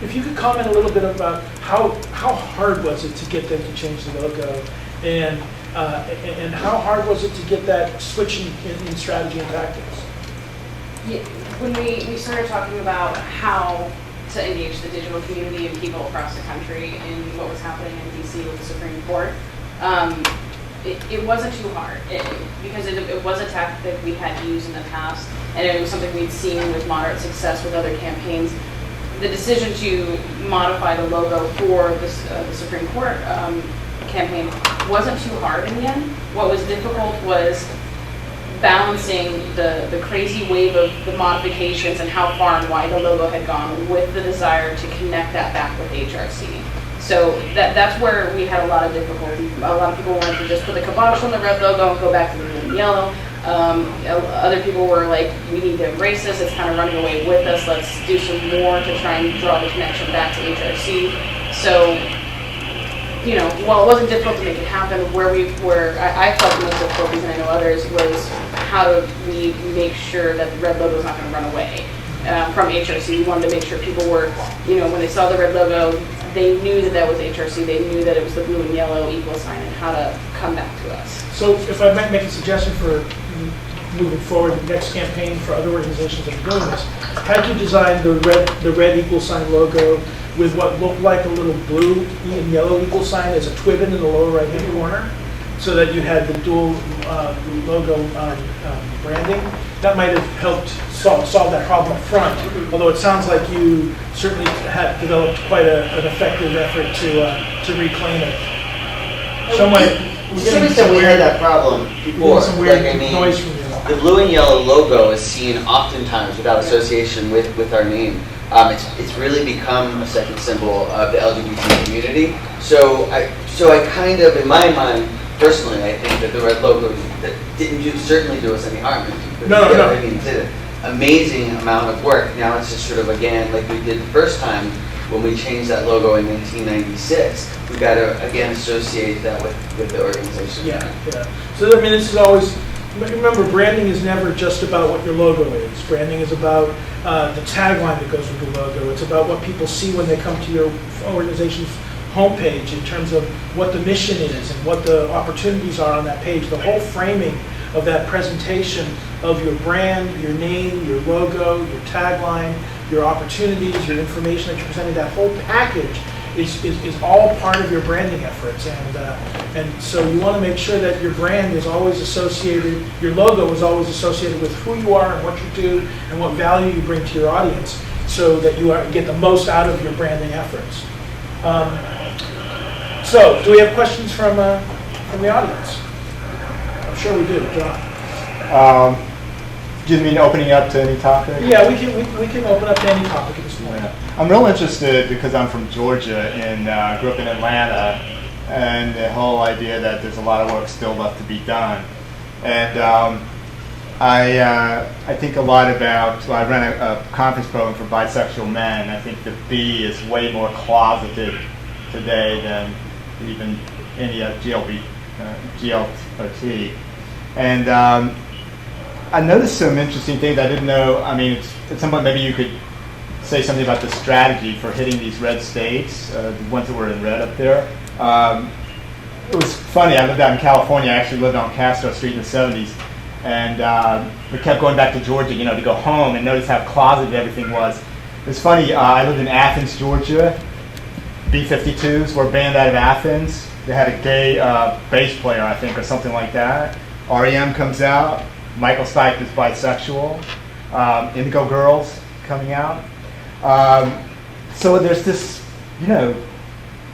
if you could comment a little bit about how hard was it to get them to change the logo, and how hard was it to get that switch in strategy and tactics? Yeah, when we started talking about how to engage the digital community and people across the country in what was happening in DC with the Supreme Court, it wasn't too hard because it was a tactic that we had used in the past, and it was something we'd seen with moderate success with other campaigns. The decision to modify the logo for the Supreme Court campaign wasn't too hard in the end. What was difficult was balancing the crazy wave of the modifications and how far and wide the logo had gone with the desire to connect that back with HRC. So that's where we had a lot of difficulty. A lot of people wanted to just put the kibosh on the red logo and go back to the blue and yellow. Other people were like, we need to embrace this, it's kind of running away with us, let's do some more to try and draw the connection back to HRC. So, while it wasn't difficult to make it happen, where I felt the most difficulties, and I know others, was how do we make sure that the red logo is not going to run away from HRC. We wanted to make sure people were, when they saw the red logo, they knew that was HRC, they knew that it was the blue and yellow equal sign, and how to come back to us. So if I might make a suggestion for moving forward, the next campaign for other organizations that are doing this, had you designed the red equal sign logo with what looked like a little blue and yellow equal sign as a twibbon in the lower right-hand corner, so that you had the dual logo branding, that might have helped solve that problem up front. Although it sounds like you certainly had developed quite an effective effort to reclaim it. We had that problem before. Some weird Like, I mean, noise from you. the blue and yellow logo is seen oftentimes without association with our name. It's really become a second symbol of the LGBT community. So I kind of, in my mind, personally, I think that the red logo that didn't certainly do us any harm. No. I mean, it did an amazing amount of work. Now it's just sort of, again, like we did the first time when we changed that logo in 1996, we got to, again, associate that with the organization. Yeah. So, I mean, this is always, remember, branding is never just about what your logo is. Branding is about the tagline that goes with the logo. It's about what people see when they come to your organization's homepage in terms of what the mission is and what the opportunities are on that page. The whole framing of that presentation of your brand, your name, your logo, your tagline, your opportunities, your information that you're presenting, that whole package is all part of your branding efforts. And so you want to make sure that your brand is always associated, your logo is always associated with who you are and what you do and what value you bring to your audience, so that you get the most out of your branding efforts. So, do we have questions from the audience? I'm sure we do, John. Do you mean opening up to any topic? Yeah, we can open up to any topic at this point. I'm real interested because I'm from Georgia and grew up in Atlanta, and the whole idea that there's a lot of work still left to be done. And I think a lot about, well, I ran a conference program for bisexual men. I think the B is way more closeted today than even any GLT. And I noticed some interesting things I didn't know. I mean, at some point maybe you could say something about the strategy for hitting these red states, the ones that were in red up there. It was funny, I lived out in California. I actually lived on Castro Street in the 70s. And we kept going back to Georgia, to go home, and notice how closeted everything was. It was funny, I lived in Athens, Georgia. B-52s were banned out of Athens. They had a gay bass player, I think, or something like that. REM comes out. Michael Stipe is bisexual. Indigo Girls coming out. So there's this,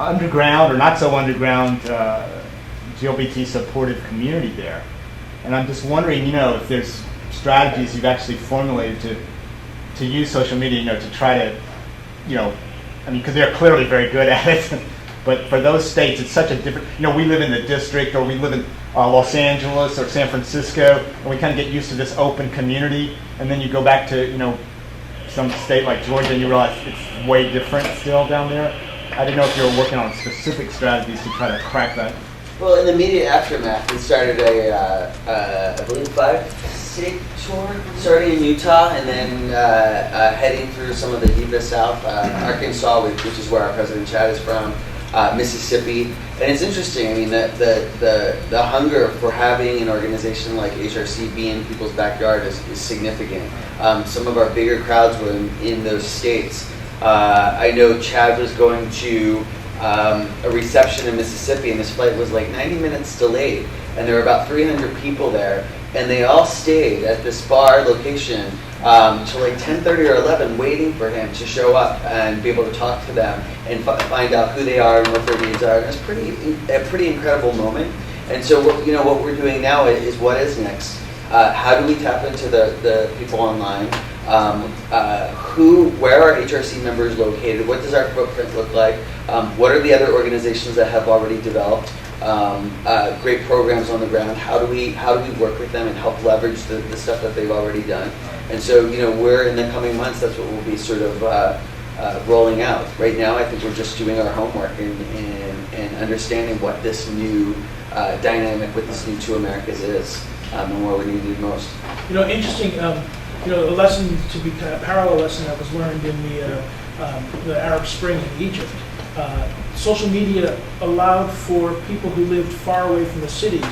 underground or not so underground LGBT supportive community there. And I'm just wondering, if there's strategies you've actually formulated to use social media, to try to, because they're clearly very good at it. But for those states, it's such a different, we live in the district, or we live in Los Angeles or San Francisco, and we kind of get used to this open community, and then you go back to, some state like Georgia, and you realize it's way different still down there. I didn't know if you were working on specific strategies to try to crack that. Well, in the immediate aftermath, we started I believe, 5-state tour, starting in Utah, and then heading through some of the deepest South, Arkansas, which is where our President Chad is from, Mississippi. And it's interesting, I mean, the hunger for having an organization like HRC be in people's backyard is significant. Some of our bigger crowds were in those states. I know Chad was going to a reception in Mississippi, and this flight was like 90 minutes delayed, and there were about 300 people there, and they all stayed at this bar location till like 10:30 or 11, waiting for him to show up and be able to talk to them and find out who they are and what their needs are. And it's a pretty incredible moment. And so what we're doing now is what is next? How do we tap into the people online? Where are HRC members located? What does our footprint look like? What are the other organizations that have already developed great programs on the ground? How do we work with them and help leverage the stuff that they've already done? And so, we're in the coming months, that's what we'll be sort of rolling out. Right now, I think we're just doing our homework and understanding what this new dynamic with this new Two Americas is, and where we need it most. Interesting. A lesson a parallel lesson that was learned in the Arab Spring in Egypt. Social media allowed for people who lived far away from the cities,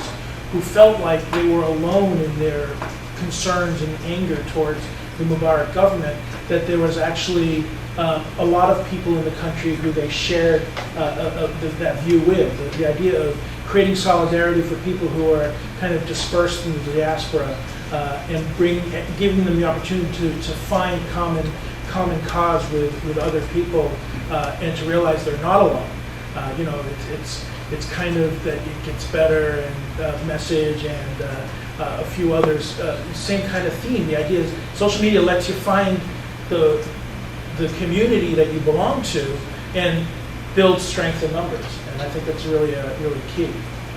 who felt like they were alone in their concerns and anger towards the Mubarak government, that there was actually a lot of people in the country who they shared that view with. The idea of creating solidarity for people who are kind of dispersed in the diaspora, and giving them the opportunity to find common cause with other people, and to realize they're not alone. It's kind of that It Gets Better and Message and a few others, same kind of theme. The idea is social media lets you find the community that you belong to and build strength in numbers, and I think that's really key.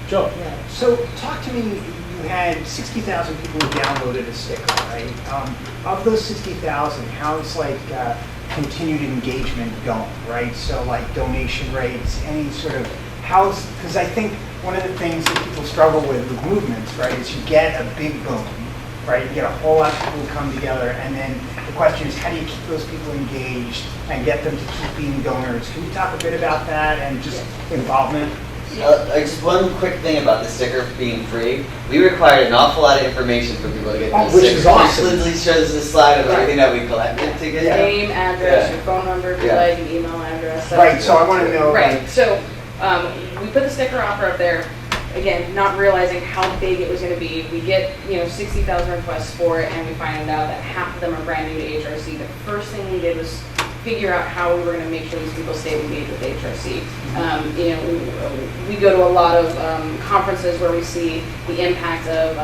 Joe. Yeah. So talk to me. You had 60,000 people who downloaded a sticker, right? Of those 60,000, how's continued engagement going, right? So donation rates, any sort of because I think one of the things that people struggle with movements, right, is you get a big boom, right? You get a whole lot of people who come together, and then the question is, how do you keep those people engaged and get them to keep being donors? Can you talk a bit about that and just involvement? Just one quick thing about the sticker being free. We required an awful lot of information for people to get the which sticker. is awesome. Which literally shows the slide of everything that we collected to get them. Name, address, your phone number, if you like, an email address. Right, so I want to know. Right, so we put the sticker offer up there, again, not realizing how big it was going to be. We get 60,000 requests for it, and we find out that half of them are brand new to HRC. The first thing we did was figure out how we were going to make sure these people stay engaged with HRC. We go to a lot of conferences where we see the impact of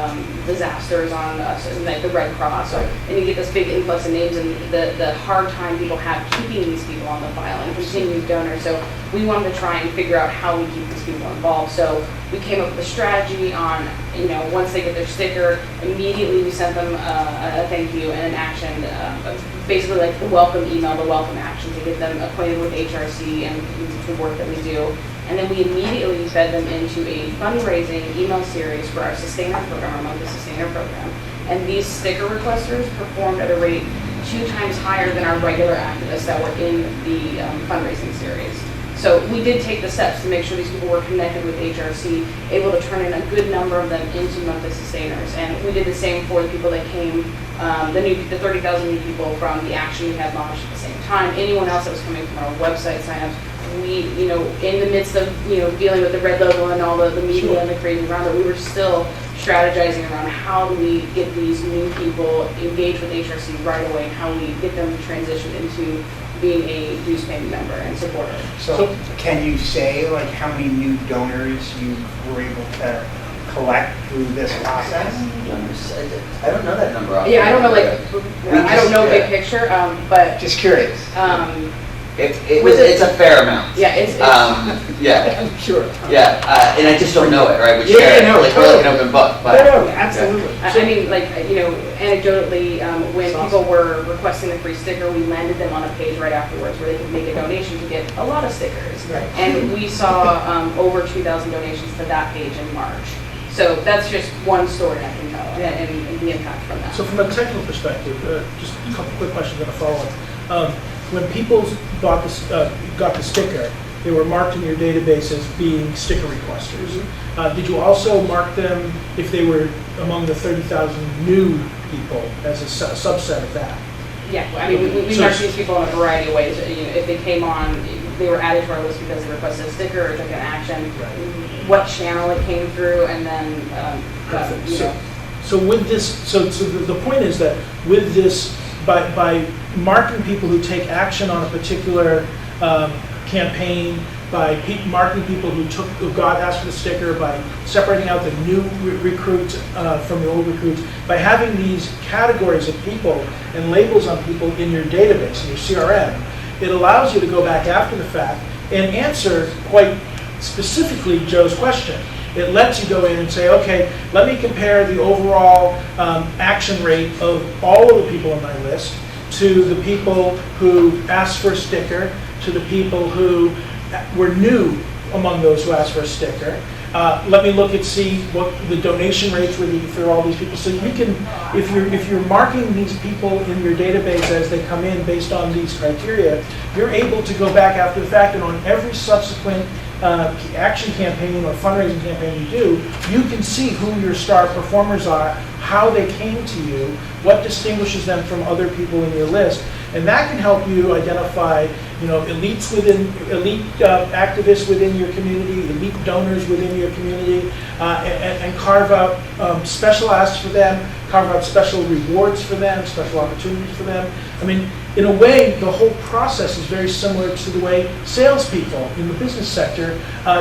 disasters on us, like the Red Cross, and you get this big influx of names and the hard time people have keeping these people on the file and continued donors. So we wanted to try and figure out how we keep these people involved. So we came up with a strategy on, once they get their sticker, immediately we sent them a thank you and an action, basically like the welcome email, the welcome action to get them acquainted with HRC and the work that we do. And then we immediately fed them into a fundraising email series for our Sustainer program, our monthly Sustainer program. And these sticker requesters performed at a rate 2 times higher than our regular activists that were in the fundraising series. So we did take the steps to make sure these people were connected with HRC, able to turn in a good number of them into monthly sustainers. And we did the same for the people that came, the 30,000 new people from the action we had launched at the same time. Anyone else that was coming from our website signups, we, in the midst of, dealing with the red logo and all the media and the crazy around it, we were still strategizing around how do we get these new people engaged with HRC right away, and how we get them transitioned into being a dues paying member and supporter. So can you say how many new donors you were able to collect through this process? I don't know that number. Yeah, I don't know, like, I don't know big Yeah. picture, but, Just curious. It's a fair amount. yeah, it's, Yeah, I'm sure. yeah, and I just don't know it, right? Which Yeah, yeah, no, like we're like an open book, but. No, absolutely. I mean, like, anecdotally, when people were requesting the free sticker, we landed them on a page right afterwards where they could make a donation to get a lot of stickers. Right. And we saw over 2,000 donations to that page in March. So that's just one story I can tell, and the impact from that. So from a technical perspective, just a couple quick questions and a follow-up. When people got the sticker, they were marked in your database as being sticker requesters. Did you also mark them if they were among the 30,000 new people as a subset of that? Yeah, I mean, we marked these people in a variety of ways. If they came on, they were added to our list because they requested a sticker or took an action, what channel it came through, and then, So with this, so the point is that with this, by marking people who take action on a particular campaign, by marking people who got asked for the sticker, by separating out the new recruits from the old recruits, by having these categories of people and labels on people in your database, in your CRM, it allows you to go back after the fact and answer quite specifically Joe's question. It lets you go in and say, okay, let me compare the overall action rate of all of the people on my list to the people who asked for a sticker, to the people who were new among those who asked for a sticker. Let me look and see what the donation rates were for all these people. So you can, if you're marking these people in your database as they come in based on these criteria, you're able to go back after the fact, and on every subsequent action campaign or fundraising campaign you do, you can see who your star performers are, how they came to you, what distinguishes them from other people in your list, and that can help you identify, elite activists within your community, elite donors within your community, and carve out special asks for them, carve out special rewards for them, special opportunities for them. I mean, in a way, the whole process is very similar to the way salespeople in the business sector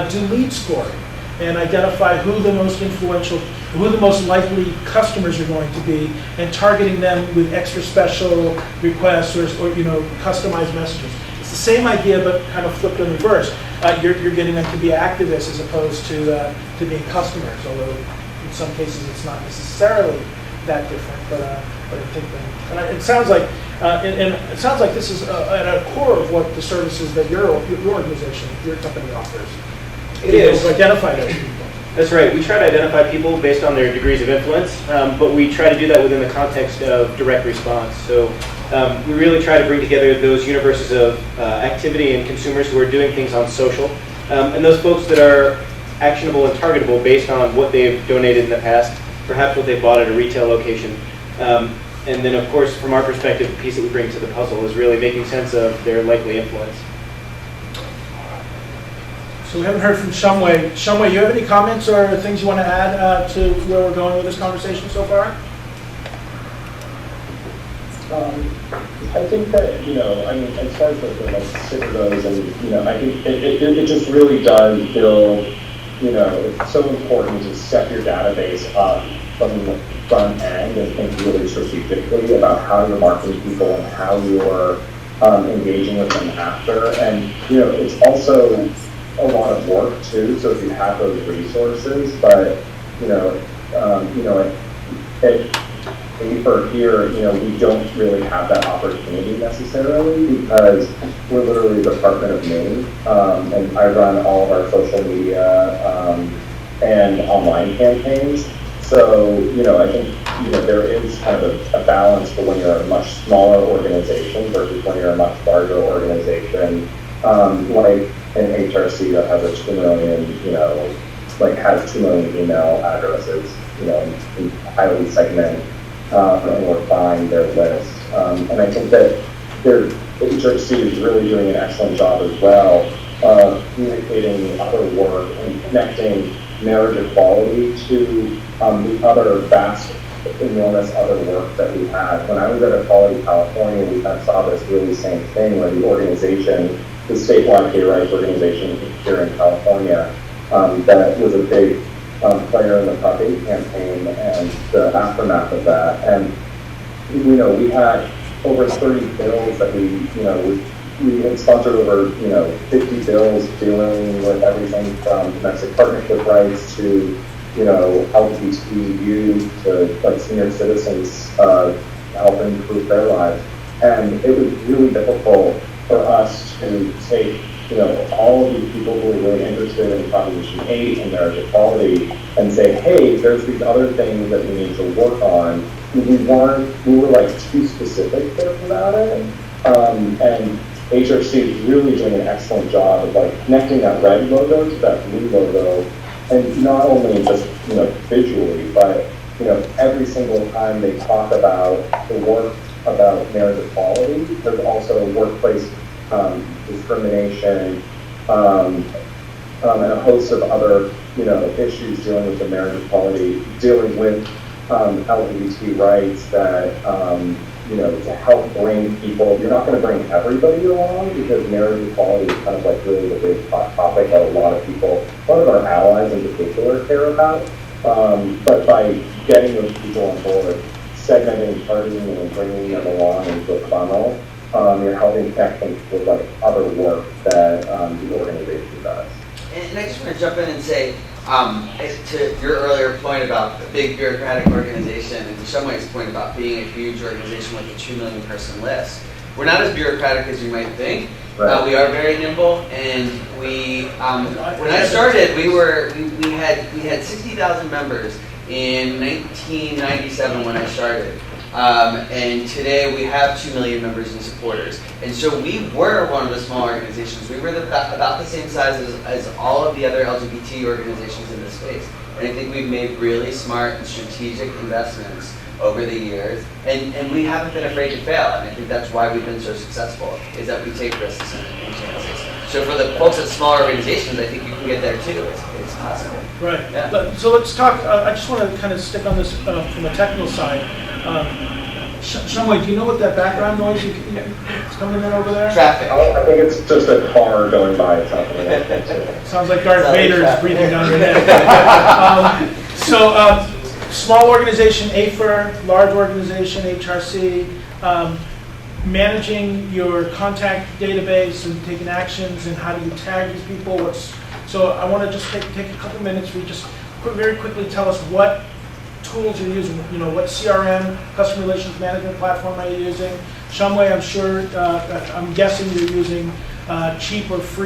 do lead scoring and identify who the most influential, who the most likely customers are going to be, and targeting them with extra special requests or customized messages. It's the same idea, but kind of flipped in reverse. You're getting them to be activists as opposed to being customers, although in some cases it's not necessarily that different. But I think it sounds like. And it sounds like this is at a core of what the services that your organization, your company offers. It is. To identify those people. That's right. We try to identify people based on their degrees of influence, but we try to do that within the context of direct response. So we really try to bring together those universes of activity and consumers who are doing things on social, and those folks that are actionable and targetable based on what they've donated in the past, perhaps what they've bought at a retail location. And then, of course, from our perspective, the piece that we bring to the puzzle is really making sense of their likely influence. So we haven't heard from Shumway. Shumway, you have any comments or things you want to add to where we're going with this conversation so far? I think that, as far as the sticker goes, and, I think it just really does build, it's so important to set your database up from the front end and think really strategically about how you're marketing people and how you're engaging with them after. And, it's also a lot of work too, so if you have those resources, but, for here, we don't really have that opportunity necessarily because we're literally the Department of Maine, and I run all of our social media and online campaigns. So, I think, there is kind of a balance for when you're a much smaller organization versus when you're a much larger organization, like an HRC that has a 2 million, has 2 million email addresses, and highly segment, and we're buying their list. And I think that their HRC is really doing an excellent job as well of communicating other work and connecting marriage equality to the other vast, enormous other work that we have. When I was at Equality California, we kind of saw this really same thing where the organization, the statewide gay rights organization here in California, that was a big player in the puppy campaign and the aftermath of that. And, we had over 30 bills that we had sponsored over, 50 bills dealing with everything from domestic partnership rights to, LGBT youth to like senior citizens, help improve their lives. And it was really difficult for us to take, all of these people who were really interested in Proposition 8 and marriage equality and say, hey, there's these other things that we need to work on. We were like too specific about it. And HRC is really doing an excellent job of like connecting that red logo to that blue logo. And not only just, visually, but, every single time they talk about the work about marriage equality, there's also workplace discrimination, and a host of other, issues dealing with the marriage equality, dealing with LGBT rights that, to help bring people. You're not going to bring everybody along because marriage equality is kind of like really the big topic that a lot of our allies in particular care about. But by getting those people on board, segmenting, targeting, and bringing them along into a funnel, you're helping connect them with like other work that the organization does. And I just want to jump in and say, to your earlier point about a big bureaucratic organization, and to Shumway's point about being a huge organization with a 2 million person list, we're not as bureaucratic as you might think. Right. We are very nimble, and we. When I started, we had 60,000 members in 1997 when I started. And today we have 2 million members and supporters. And so we were one of the small organizations. We were about the same size as all of the other LGBT organizations in this space. And I think we've made really smart and strategic investments over the years. And we haven't been afraid to fail. And I think that's why we've been so successful, is that we take risks and chances. So for the folks at smaller organizations, I think you can get there too. It's possible. Right. Yeah. So let's talk, I just want to kind of stick on this from a technical side. Shumway, do you know what that background noise is coming in over there? Traffic. I think it's just a car going by or something. Sounds like Darth Vader is breathing down your neck. Small organization, AFER, large organization, HRC, managing your contact database and taking actions, and how do you tag these people? So I want to just take a couple minutes. Very quickly tell us what tools you're using. What CRM, customer relations management platform are you using? Shumway, I'm sure, I'm guessing you're using a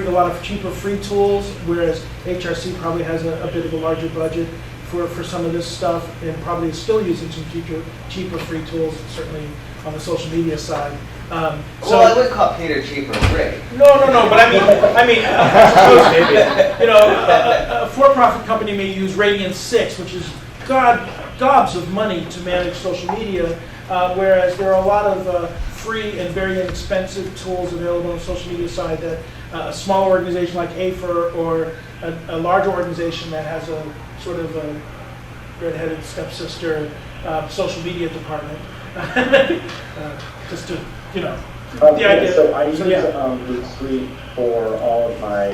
lot of cheaper free tools, whereas HRC probably has a bit of a larger budget for some of this stuff, and probably is still using some cheaper free tools, certainly on the social media side. Well, I wouldn't call Peter cheap or free. No, but I mean, a for-profit company may use Radiant 6, which is gobs of money to manage social media, whereas there are a lot of free and very inexpensive tools available on the social media side that a small organization like AFER or a larger organization that has a sort of a red-headed stepsister social media department. Just to, the idea. So I use Hootsuite for all of my,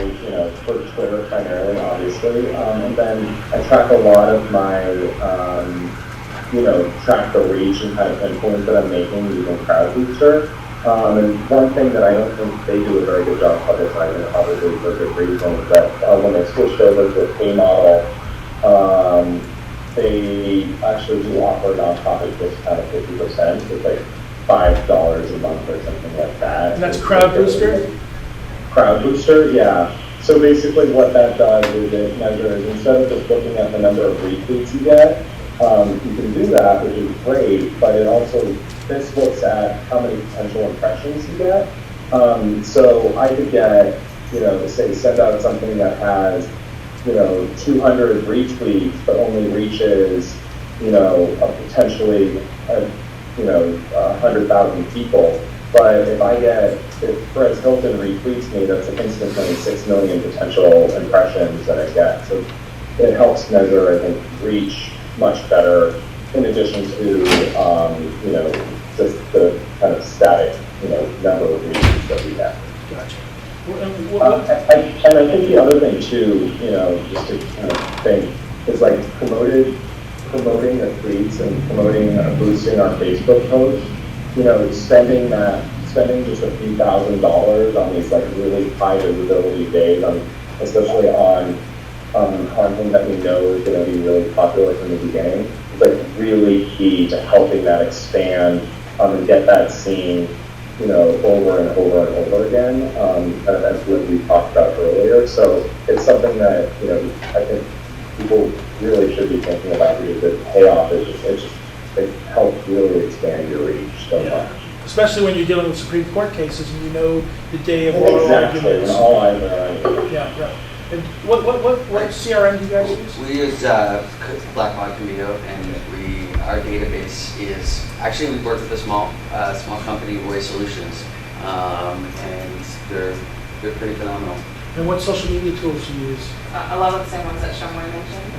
for Twitter primarily, obviously, and then I track a lot of my, track the reach and kind of influence that I'm making using Crowdbooster. And one thing that I don't think they do a very good job publicizing, obviously for good reason, is that when they switched over to a pay model, they actually do offer a nonprofit discount of 50%. It's like $5 a month or something like that. And that's Crowdbooster? Crowdbooster, yeah. So basically what that does is it measures, instead of just looking at the number of retweets you get, you can do that, which is great, but this looks at how many potential impressions you get. So I could get, say send out something that has 200 retweets, but only reaches, potentially, 100,000 people. But if Perez Hilton retweets me, that's instantly 6 million potential impressions that I get. So it helps measure, I think, reach much better, in addition to, just the kind of static, number of retweets that we get. Gotcha. And I think the other thing too, just to kind of think is like promoting the tweets and boosting our Facebook posts. You know, spending just a few $1,000s on these like really high visibility days, especially on content that we know is going to be really popular from the beginning. It's like really key to helping that expand and get that seen, you know, over and over and over again. And that's what we talked about earlier. So it's something that, you know, I think people really should be thinking about, because the payoff is it helps really expand your reach so much. Especially when you're dealing with Supreme Court cases and you know the day of oral Exactly, arguments. and all eyes are on you. Yeah, right. And what CRM do you guys use? We use Blackbaud Camino, and our database is, actually we work with a small company, Roy Solutions, and they're pretty phenomenal. And what social media tools do you use? A lot of the same ones that Shumway mentioned.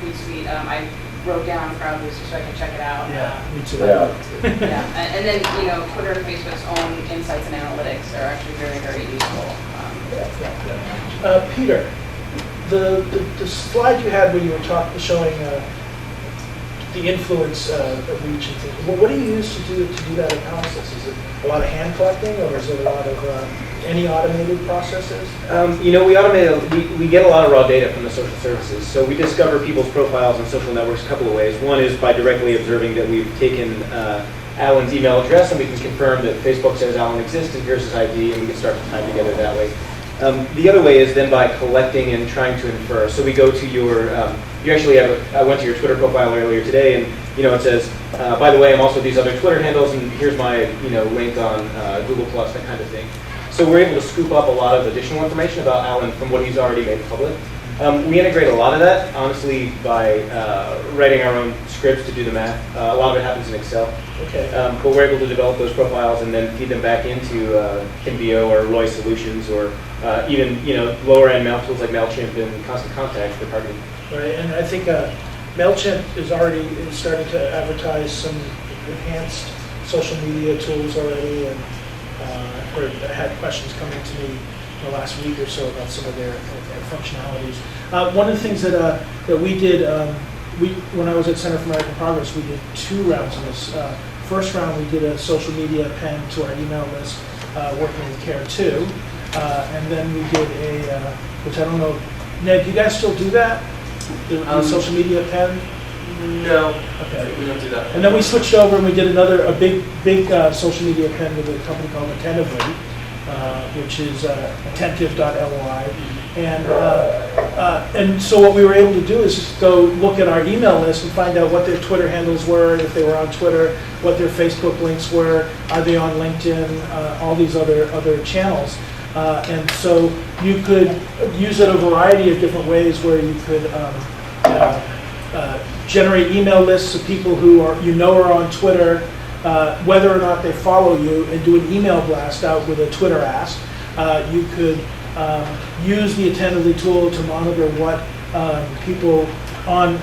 Hootsuite, I wrote down Crowd Booster so I can check it out. Me too. Yeah. Yeah, and then, you know, Twitter and Facebook's own insights and analytics are actually very, very useful. Peter, the slide you had where you were showing the influence of reach and things, what do you use to do that analysis? Is it a lot of hand collecting, or is it a lot of any automated processes? You know, we get a lot of raw data from the social services. So we discover people's profiles on social networks a couple of ways. One is by directly observing that we've taken Alan's email address, and we can confirm that Facebook says Alan exists and here's his ID, and we can start to tie together that way. The other way is then by collecting and trying to infer. So we go to your, you actually have, I went to your Twitter profile earlier today, and you know, it says, by the way, I'm also these other Twitter handles, and here's my, you know, link on Google+, that kind of thing. So we're able to scoop up a lot of additional information about Alan from what he's already made public. We integrate a lot of that, honestly, by writing our own scripts to do the math. A lot of it happens in Excel. Okay. But we're able to develop those profiles and then feed them back into Convio or Roy Solutions, or even, you know, lower end mail tools like MailChimp and Constant Contact for targeting. Right, and I think MailChimp is starting to advertise some enhanced social media tools already, and I had questions coming to me in the last week or so about some of their functionalities. One of the things that we did, when I was at Center for American Progress, we did 2 rounds on this. First round, we did a social media append to our email list, working with CARE2, and then we did which I don't know, Ned, do you guys still do that? The social media append? No, Okay. we don't do that. And then we switched over and we did a big social media append with a company called Attentively, which is attentive.loi. And so what we were able to do is just go look at our email list and find out what their Twitter handles were, if they were on Twitter, what their Facebook links were, are they on LinkedIn, all these other channels. And so you could use it a variety of different ways, where you could generate email lists of people who are on Twitter, whether or not they follow you, and do an email blast out with a Twitter ask. You could use the Attentively tool to monitor what people on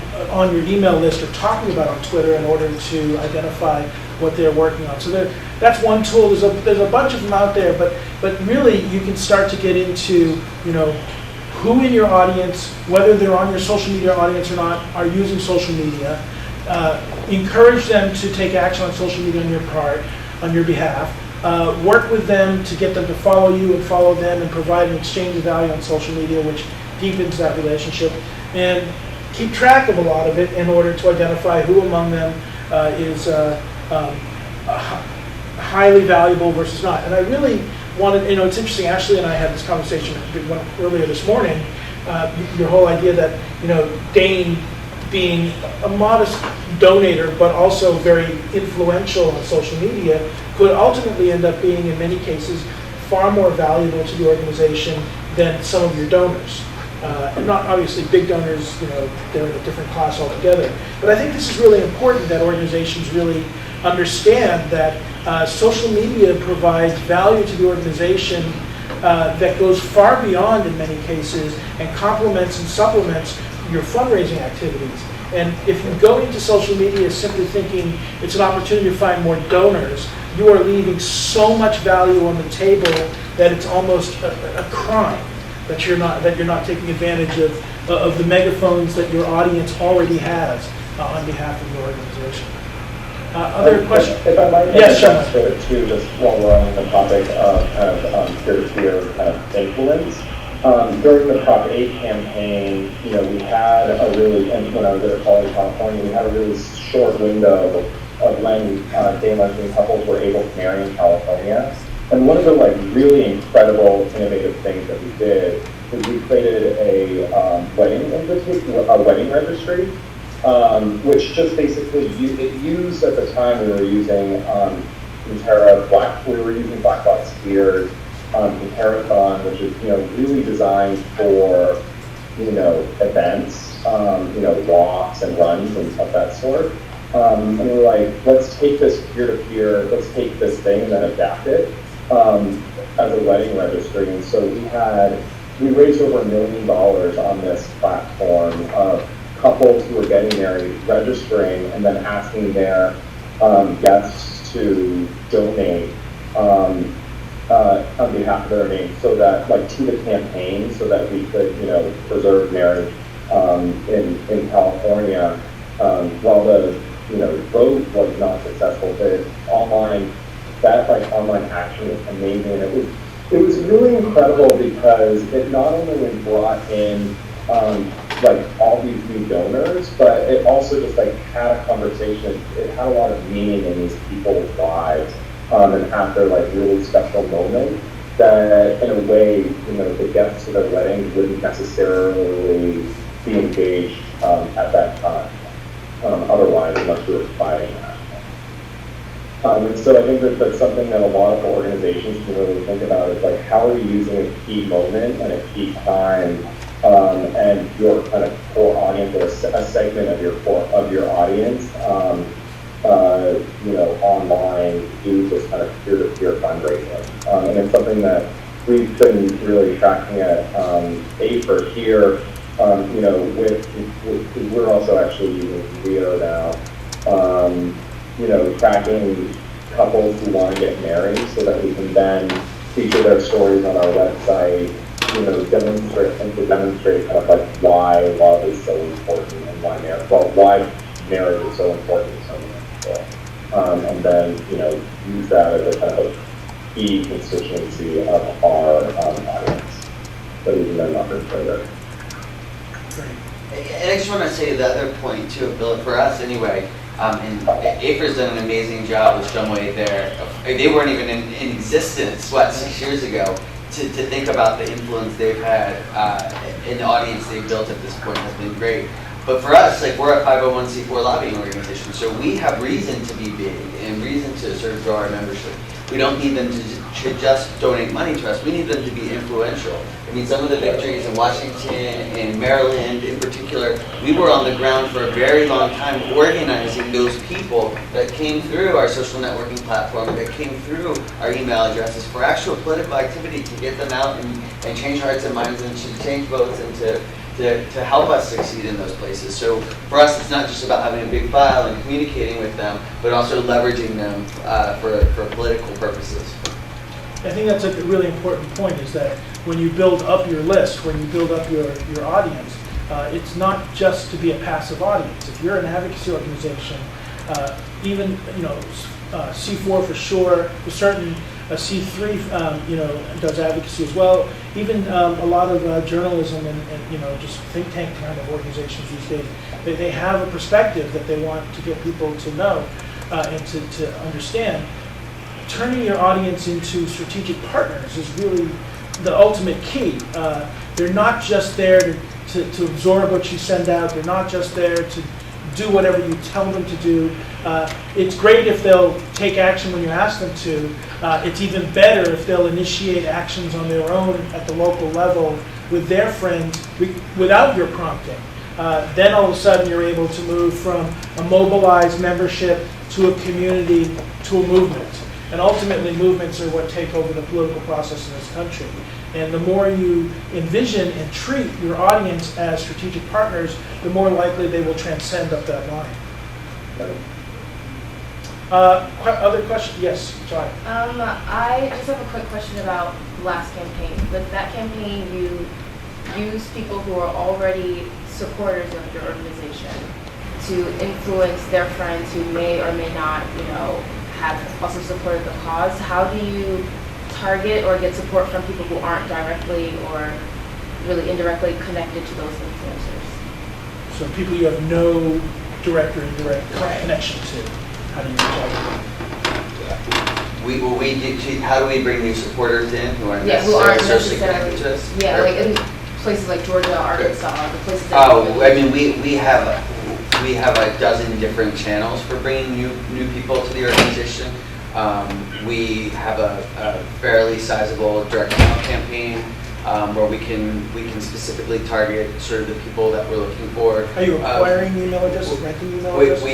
your email list are talking about on Twitter in order to identify what they're working on. So that's one tool. There's a bunch of them out there, but really you can start to get into, you know, who in your audience, whether they're on your social media audience or not, are using social media. Encourage them to take action on social media on your behalf. Work with them to get them to follow you and follow them, and provide an exchange of value on social media, which deepens that relationship. And keep track of a lot of it in order to identify who among them is highly valuable versus not. And I really wanted, you know, it's interesting, Ashley and I had this conversation earlier this morning, your whole idea that, you know, Dane being a modest donator, but also very influential on social media, could ultimately end up being, in many cases, far more valuable to the organization than some of your donors. Not obviously big donors, you know, they're in a different class altogether. But I think this is really important, that organizations really understand that social media provides value to the organization that goes far beyond, in many cases, and complements and supplements your fundraising activities. And if you go into social media simply thinking it's an opportunity to find more donors, you are leaving so much value on the table that it's almost a crime that you're not taking advantage of the megaphones that your audience already has on behalf of your organization. Other questions? If I might Yes, sure. to just while we're on the topic of kind of peer-to-peer kind of influence. During the Prop 8 campaign, we had a really, and when I was at a college in California, we had a really short window of when gay and lesbian couples were able to marry in California. And one of the really incredible, innovative things that we did was we created a wedding registry, which just basically it used at the time we were using Black Box Gears, Comparathon, which is really designed for events, walks and runs and stuff that sort. And we're like, let's take this peer-to-peer, let's take this thing and then adapt it as a wedding registry. And so we raised over $1 million on this platform of couples who were getting married, registering, and then asking their guests to donate on behalf of their name, so that to the campaign, so that we could preserve marriage in California. While the vote was not successful, the online action was amazing, and it was really incredible because it not only brought in all these new donors, but it also just had a conversation. It had a lot of meaning in these people's lives, and at their really special moment that in a way, the guests to their wedding wouldn't necessarily be engaged at that time. Otherwise, unless we were providing that. And so I think that's something that a lot of organizations can really think about is how are you using a key moment and a key time and your kind of core audience, or a segment of your audience, online to do this kind of peer-to-peer fundraising. And it's something that we've been really tracking at AFER here. We're also actually using Rio now. Tracking couples who want to get married so that we can then feature their stories on our website, demonstrate kind of why love is so important and why marriage is so important to so many people. And then, use that as a kind of key constituency of our audience that we can then leverage further. And I just want to say the other point too, Bill, for us anyway, and AFER's done an amazing job with Shumway there. They weren't even in existence, 6 years ago, to think about the influence they've had in the audience they've built at this point has been great. But for us, we're a 501c4 lobbying organization, so we have reason to be big and reason to sort of grow our membership. We don't need them to just donate money to us. We need them to be influential. I mean, some of the victories in Washington and Maryland in particular, we were on the ground for a very long time organizing those people that came through our social networking platform, that came through our email addresses for actual political activity to get them out and change hearts and minds and to change votes and to help us succeed in those places. So for us, it's not just about having a big file and communicating with them, but also leveraging them for political purposes. I think that's a really important point, is that when you build up your list, when you build up your audience, it's not just to be a passive audience. If you're an advocacy organization, even C4 for sure, certain C3 does advocacy as well. Even a lot of journalism and just think tank kind of organizations these days, they have a perspective that they want to get people to know and to understand. Turning your audience into strategic partners is really the ultimate key. They're not just there to absorb what you send out. They're not just there to do whatever you tell them to do. It's great if they'll take action when you ask them to. It's even better if they'll initiate actions on their own at the local level with their friends without your prompting. Then all of a sudden you're able to move from a mobilized membership to a community to a movement. And ultimately movements are what take over the political process in this country. And the more you envision and treat your audience as strategic partners, the more likely they will transcend up that line. Other questions? Yes, John. I just have a quick question about the last campaign. With that campaign, you use people who are already supporters of your organization to influence their friends who may or may not, have also supported the cause? How do you target or get support from people who aren't directly or really indirectly connected to those influencers? So people you have no direct or indirect Right. connection to, how do you target them? How do we bring new supporters in who aren't Yeah, who aren't socially necessarily, connected to us? yeah, Or- like in places like Georgia, Arkansas, the places that. Oh, I mean, we have a dozen different channels for bringing new people to the organization. We have a fairly sizable direct mail campaign where we can specifically target sort of the people that we're looking for. Are you acquiring email addresses, renting email addresses?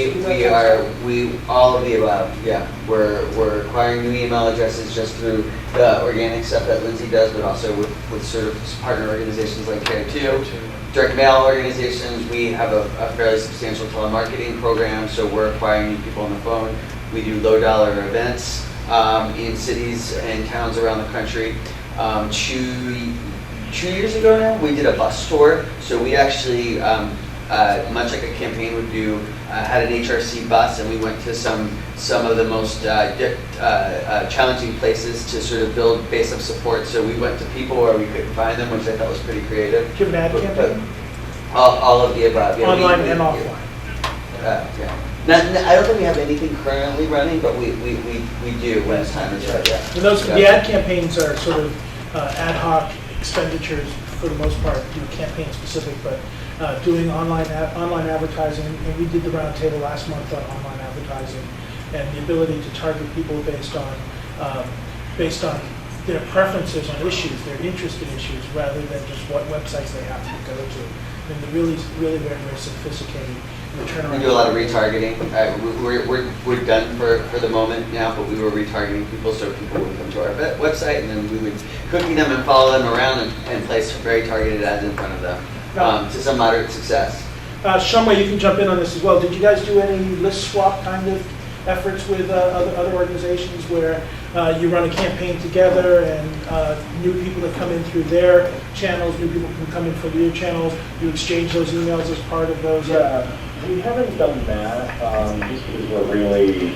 We all of the above. Yeah, we're acquiring new email addresses just through the organic stuff that Lindsay does, but also with sort of partner organizations like Care2. Direct mail organizations, we have a fairly substantial telemarketing program, so we're acquiring new people on the phone. We do low dollar events in cities and towns around the country. 2 years ago now, we did a bus tour. So we actually, much like a campaign would do, had an HRC bus, and we went to some of the most challenging places to sort of build base of support. So we went to people where we couldn't find them, which I thought was pretty creative. Do you have an ad campaign? All of the above. Yeah, Online and offline. Yeah. I don't think we have anything currently running, but we do when it's time to try. Yeah. And the ad campaigns are sort of ad hoc expenditures for the most part, campaign specific, but doing online advertising. And we did the roundtable last month on online advertising and the ability to target people based on their preferences on issues, their interest in issues, rather than just what websites they happen to go to. And the really very, very sophisticated return on. We do a lot of retargeting. We're done for the moment now, but we were retargeting people so people would come to our website, and then we would cookie them and follow them around and place very targeted ads in front of them to some moderate success. Shumway, you can jump in on this as well. Did you guys do any list swap kind of efforts with other organizations where you run a campaign together and new people that come in through their channels, new people can come in from your channels, you exchange those emails as part of those? We haven't done that just because we're really,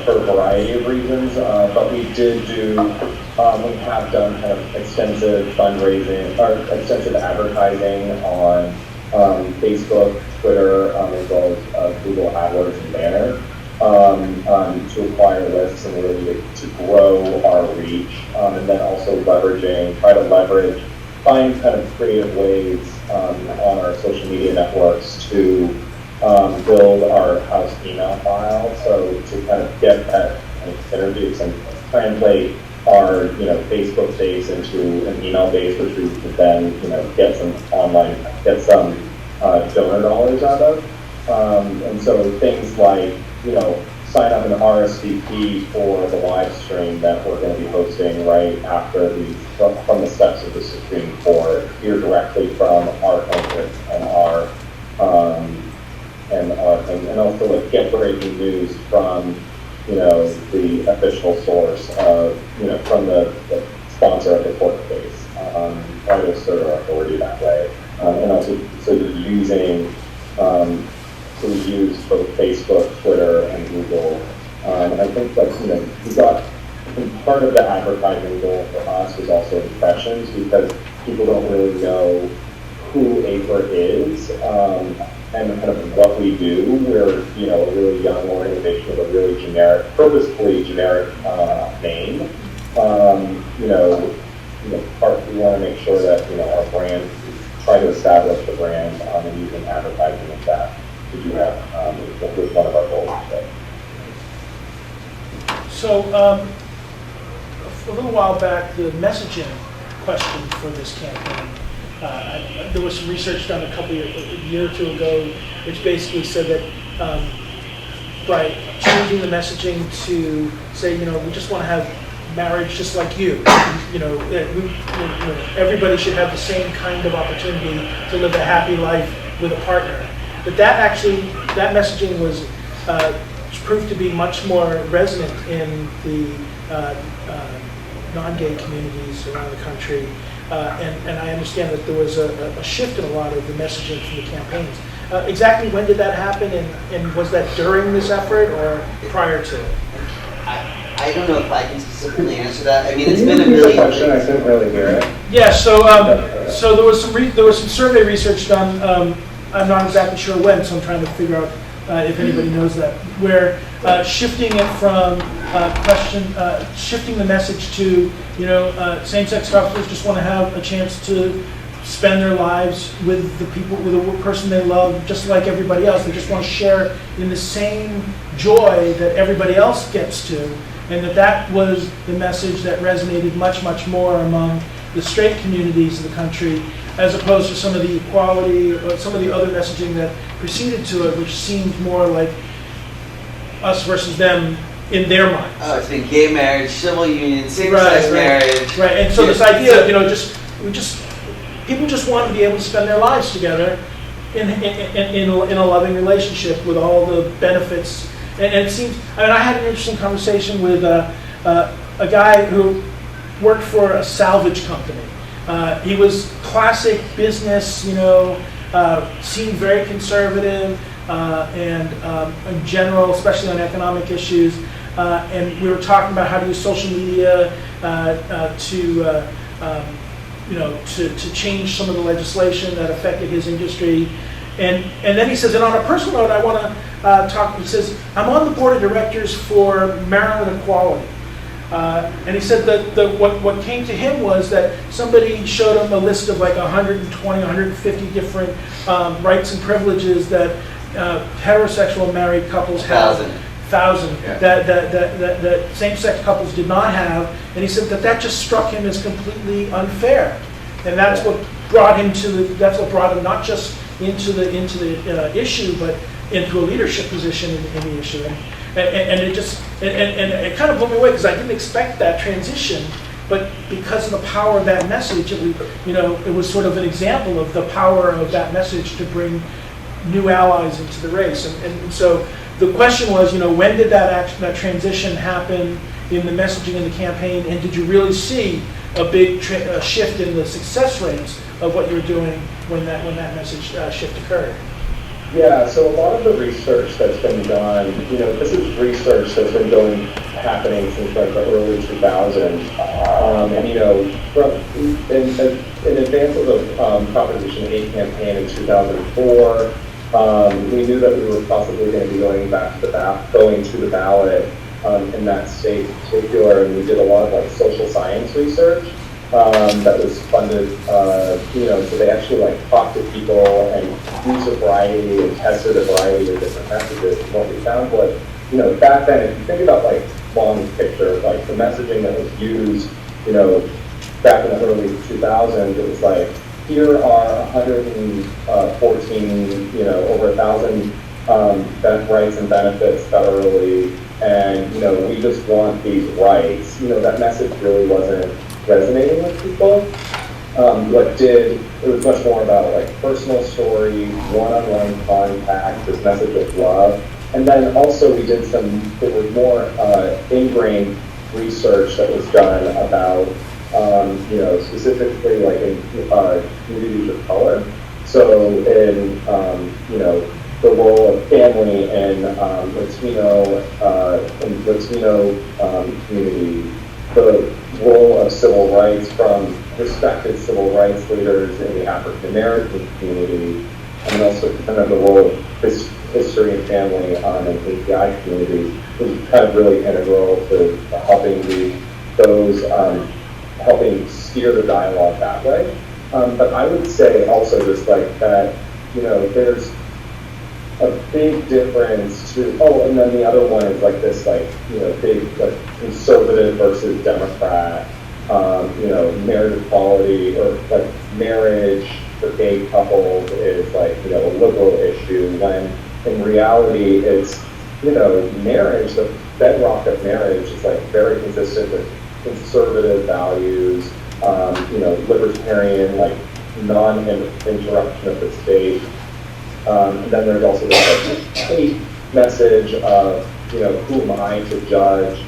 for a variety of reasons, but we did do, we have done kind of extensive fundraising, or extensive advertising on Facebook, Twitter, as well as Google AdWords and Banner. To acquire lists and really to grow our reach, and then also try to leverage, find kind of creative ways on our social media networks to build our house email file. So to kind of get that kind of synergy and translate our Facebook base into an email base, which we could then get some donor dollars out of, and so things like sign up an RSVP for the live stream that we're going to be hosting right after from the steps of the Supreme Court, hear directly from our candidates and also like get breaking news from the official source of from the sponsor of the court case. Try to assert our authority that way, and also so using. So we use both Facebook, Twitter, and Google. And I think that part of the advertising goal for us was also impressions, because people don't really know who APRA is and kind of what we do. We're a really young organization with a really purposefully generic name. We want to make sure that our brand, try to establish the brand and using advertising like that. To do that with one of our goals today. So a little while back, the messaging question for this campaign, there was some research done a year or two ago, which basically said that by changing the messaging to say, we just want to have marriage just like you, everybody should have the same kind of opportunity to live a happy life with a partner. But that messaging was proved to be much more resonant in the non-gay communities around the country. And I understand that there was a shift in a lot of the messaging from the campaigns. Exactly when did that happen, and was that during this effort or prior to it? I don't know if I can specifically answer that. I mean, it's Can you been a repeat the million. question? I couldn't really hear it. Yeah, so there was some survey research done. I'm not exactly sure when, so I'm trying to figure out if anybody knows that. Where shifting it from shifting the message to same-sex couples just want to have a chance to spend their lives with the people, with the person they love, just like everybody else. They just want to share in the same joy that everybody else gets to, and that was the message that resonated much, much more among the straight communities of the country, as opposed to some of the equality or some of the other messaging that preceded to it, which seemed more like us versus them in their minds. Oh, it's been gay marriage, civil union, same-sex marriage. Right, and so this idea of, people just want to be able to spend their lives together in a loving relationship with all the benefits. And it seems, I had an interesting conversation with a guy who worked for a salvage company. He was classic business, seemed very conservative and in general, especially on economic issues. And we were talking about how to use social media to change some of the legislation that affected his industry. And then he says, and on a personal note, I want to talk, he says, I'm on the board of directors for Maryland Equality. And he said that what came to him was that somebody showed him a list of like 120, 150 different rights and privileges that heterosexual married couples have. 1,000 Yeah. that same-sex couples did not have, and he said that just struck him as completely unfair, and that's what brought him not just into the issue, but into a leadership position in the issue, and it kind of blew me away because I didn't expect that transition, but because of the power of that message, it was sort of an example of the power of that message to bring new allies into the race, and so. The question was, when did that transition happen in the messaging in the campaign, and did you really see a big shift in the success rates of what you were doing when that message shift occurred? Yeah, so a lot of the research that's been done, this is research that's been happening since like the early 2000s, in advance of the Proposition 8 campaign in 2004. We knew that we were possibly going to be going to the ballot in that state in particular, and we did a lot of like social science research that was funded. So they actually talked to people and used a variety and tested a variety of different messages. And what we found was, back then, if you think about long picture, the messaging that was used, back in the early 2000s, it was like, here are 114, over 1,000 rights and benefits federally, and, we just want these rights. That message really wasn't resonating with people. It was much more about personal stories, one-on-one contact, this message of love. And then also there was more ingrained research that was done about specifically in communities of color. So in, the role of family in Latino community, the role of civil rights from respected civil rights leaders in the African American community, and also kind of the role of history and family in API communities was kind of really integral to helping steer the dialogue that way. But I would say also just that, there's a big difference and then the other one is this big conservative versus Democrat, marriage equality or marriage for gay couples is a liberal issue, when in reality it's, marriage, the bedrock of marriage is very consistent with conservative values, libertarian, non-interruption of the state. And then there's also this hate message of, who am I to judge?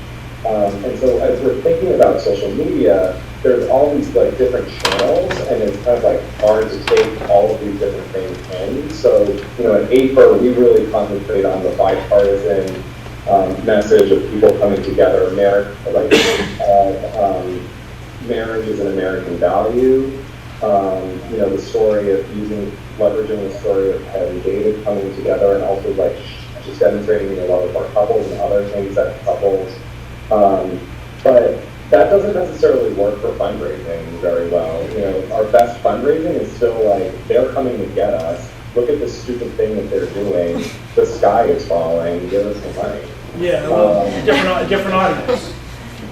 And so as we're thinking about social media, there's all these like different channels, and it's kind of like hard to take all of these different things in. So, you know, at APER, we really concentrate on the bipartisan message of people coming together. Marriage is an American value. You know, the story of leveraging the story of Ted and David coming together, and also like just demonstrating the love of our couples and other things that couples. But that doesn't necessarily work for fundraising very well. You know, our best fundraising is still like, they're coming to get us. Look at this stupid thing that they're doing. The sky is falling. Give us some money. Yeah, well, different audience.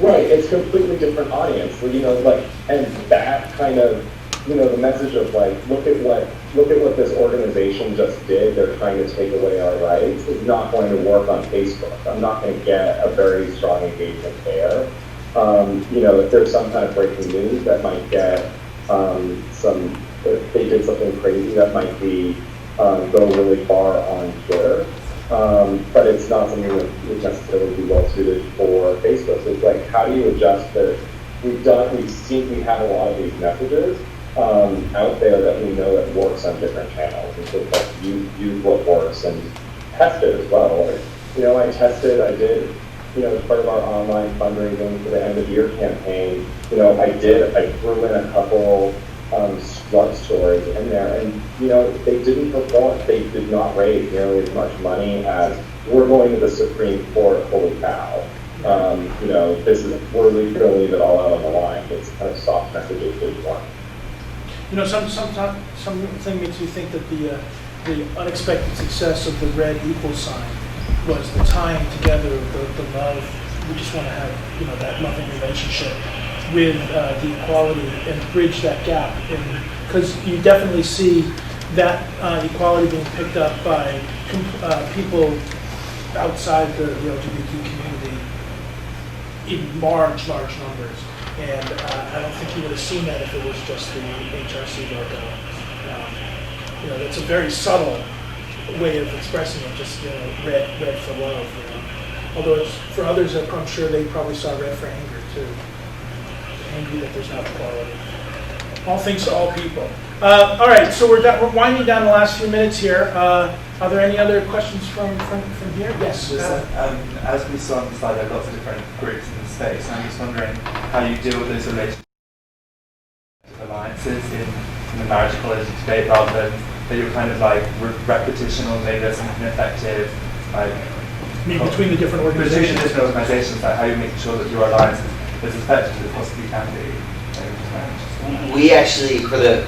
Right, it's completely different audience. You know, like, and that kind of, you know, the message of like, look at what this organization just did. They're trying to take away our rights. Is not going to work on Facebook. I'm not going to get a very strong engagement there. You know, if there's some kind of breaking news that might get if they did something crazy, that might be go really far on Twitter. But it's not something that would necessarily be well suited for Facebook. So it's like, how do you adjust this? We have a lot of these messages out there that we know that works on different channels. And so it's like, use what works and test it as well. Like, you know, I did, you know, as part of our online fundraising for the end of year campaign, you know, I threw in a couple love stories in there, and, you know, they didn't perform. They did not raise nearly as much money as we're going to the Supreme Court, holy cow. You know, we're going to leave it all out on the line. It's kind of soft messages didn't work. You know, something makes me think that the unexpected success of the red equal sign was the tying together of the love. We just want to have, you know, that loving relationship with the equality and bridge that gap. Because you definitely see that equality being picked up by people outside the LGBT community in large numbers. And I don't think you would have seen that if it was just the HRC logo. You know, that's a very subtle way of expressing it, just, you know, red for love. You know. Although it's, for others, I'm sure they probably saw red for anger too. Angry that there's not equality. All things to all people. All right, so we're winding down the last few minutes here. Are there any other questions from here? Yes. As we saw on the slide, there are lots of different groups in the space, and I'm just wondering how you deal with those relationships, alliances in the marriage equality debate, rather than that you're kind of like repetition, or maybe there's something effective, like between the different organizations. Like how you're making sure that your alliance is as effective as it possibly can be. We actually, for the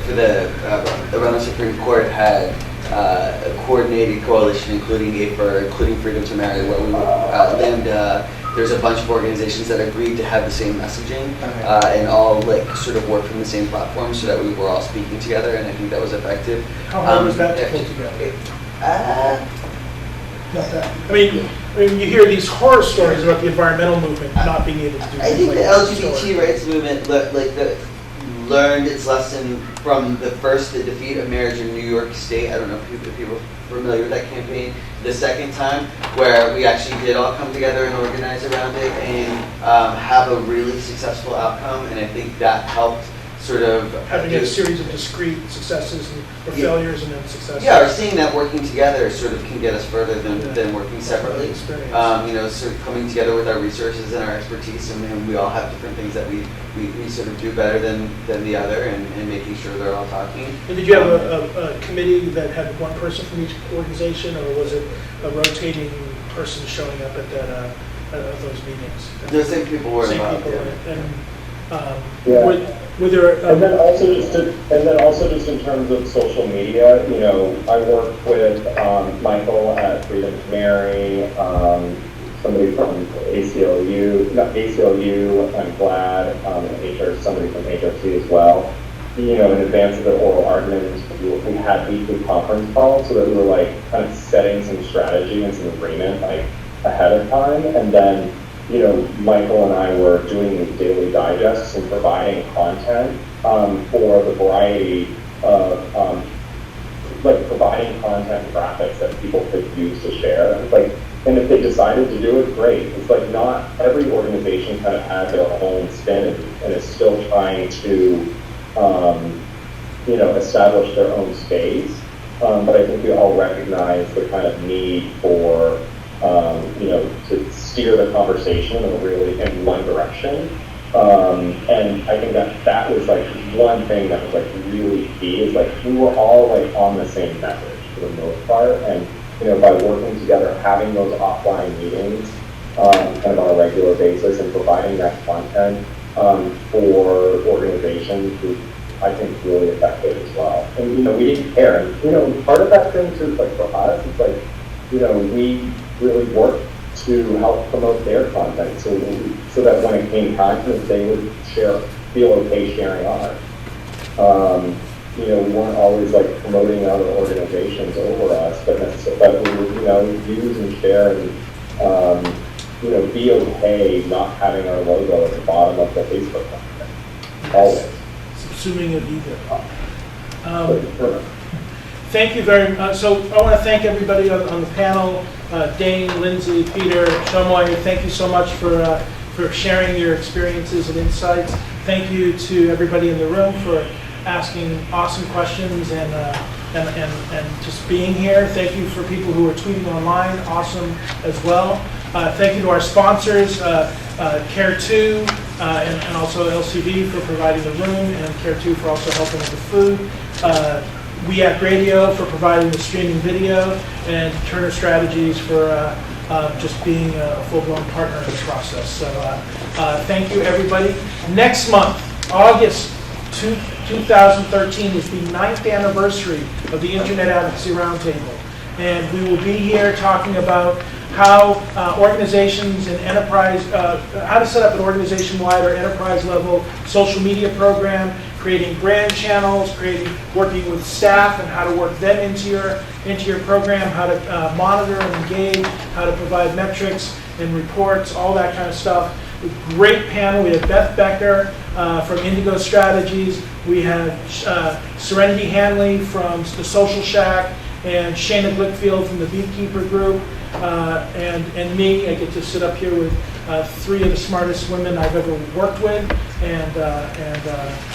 around the Supreme Court, had a coordinated coalition, including APER, including Freedom to Marry, where we Lambda. There's a bunch of organizations that agreed to have the same messaging, and all like sort of work from the same platform, so that we were all speaking together, and I think that was effective. How hard was that to pull together? I mean, you hear these horror stories about the environmental movement not being able to do things. I think like the LGBT story. rights movement, learned its lesson from the defeat of marriage in New York State. I don't know if people are familiar with that campaign. The second time, where we actually did all come together and organize around it and have a really successful outcome, and I think that helped sort of having a series of discrete successes or failures and then successes. Yeah, or seeing that working together sort of can get us further than working separately. You know, sort of coming together with our resources and our expertise, and we all have different things that we sort of do better than the other, and making sure they're all talking. And did you have a committee that had one person from each organization, or was it a rotating person showing up at those meetings? The same people were involved. Were there, and then also just in terms of social media, you know, I work with Michael at Freedom to Marry, somebody from ACLU, I'm glad, and somebody from HRC as well. You know, in advance of the oral arguments, we had weekly conference calls so that we were like kind of setting some strategy and some agreement like ahead of time, and then, you know, Michael and I were doing these daily digests and providing content for the variety of, like providing content graphics that people could use to share. Like, And if they decided to do it, great. It's like not every organization kind of has their own spin and is still trying to, establish their own space. But I think we all recognize the kind of need for, to steer the conversation in one direction. And I think that was like one thing that was like really key is like we were all like on the same message for the most part. And by working together, having those offline meetings kind of on a regular basis and providing that content for organizations was, I think, really effective as well. And, we didn't care. And, part of that thing too, like for us, it's like, we really worked to help promote their content so that when it came time to it, they would feel okay sharing ours. We weren't always like promoting other organizations over us, but we would, use and share and, be okay not having our logo at the bottom of the Facebook content. Always. Assuming it either. Thank you very much. So I want to thank everybody on the panel, Dane, Lindsay, Peter, Shumway. Thank you so much for sharing your experiences and insights. Thank you to everybody in the room for asking awesome questions and just being here. Thank you for people who are tweeting online, awesome as well. Thank you to our sponsors, Care2 and also LCV for providing the room, and Care2 for also helping with the food. We at Radio for providing the streaming video, and Turner Strategies for just being a full-blown partner in the process. So thank you, everybody. Next month, August 2013 is the 9th anniversary of the Internet Advocacy Roundtable. And we will be here talking about how organizations and enterprise, how to set up an organization-wide or enterprise-level social media program, creating brand channels, working with staff and how to work them into your program, how to monitor and engage, how to provide metrics and reports, all that kind of stuff. A great panel. We have Beth Becker from Indigo Strategies. We have Serenity Hanley from the Social Shack, and Shayna Glickfield from the Beekeeper Group, and me. I get to sit up here with three of the smartest women I've ever worked with, and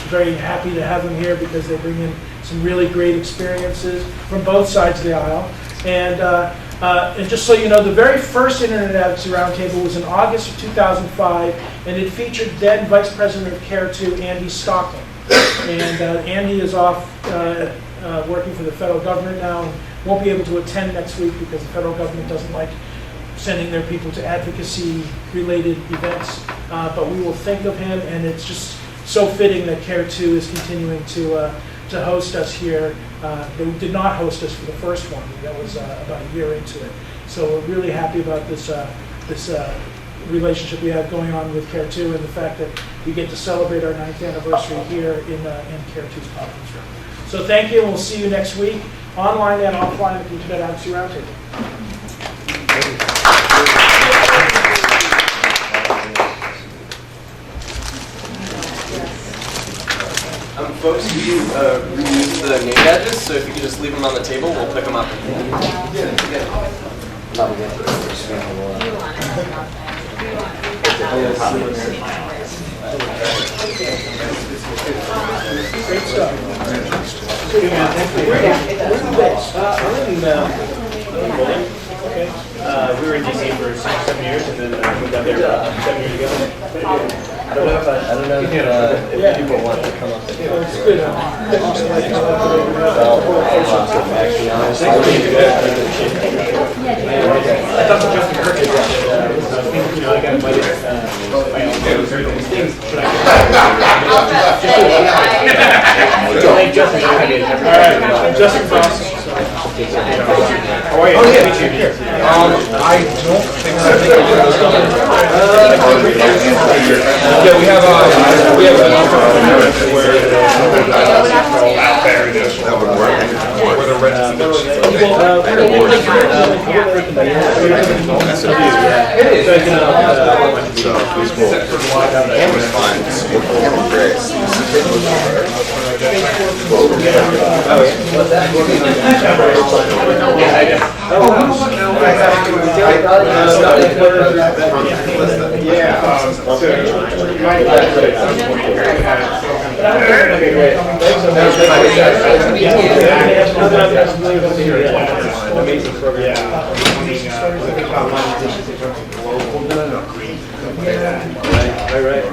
very happy to have them here because they bring in some really great experiences from both sides of the aisle. And just so you know, the very first Internet Advocacy Roundtable was in August of 2005, and it featured then Vice President of Care2, Andy Stocklin. And Andy is off working for the federal government now and won't be able to attend next week because the federal government doesn't like sending their people to advocacy-related events. But we will think of him, and it's just so fitting that Care2 is continuing to host us here. They did not host us for the first one. That was about a year into it. So we're really happy about this relationship we have going on with Care2 and the fact that we get to celebrate our 9th anniversary here in Care2's conference room. So thank you, and we'll see you next week, online and offline at the Internet Advocacy Roundtable. Folks, we reused the name badges, so if you could just leave them on the table, we'll pick them up. Great stuff. We were in DC for 7 years, and then moved down there about 7 years ago. I don't know if people want to come up. It's good. I thought the Justin Kirk I got invited by all certain things. All right, Justin Cross. How are you? Oh, yeah, here. I don't think so. Yeah, we have out there that would work. Where the red Amazing program. Global. Right, right.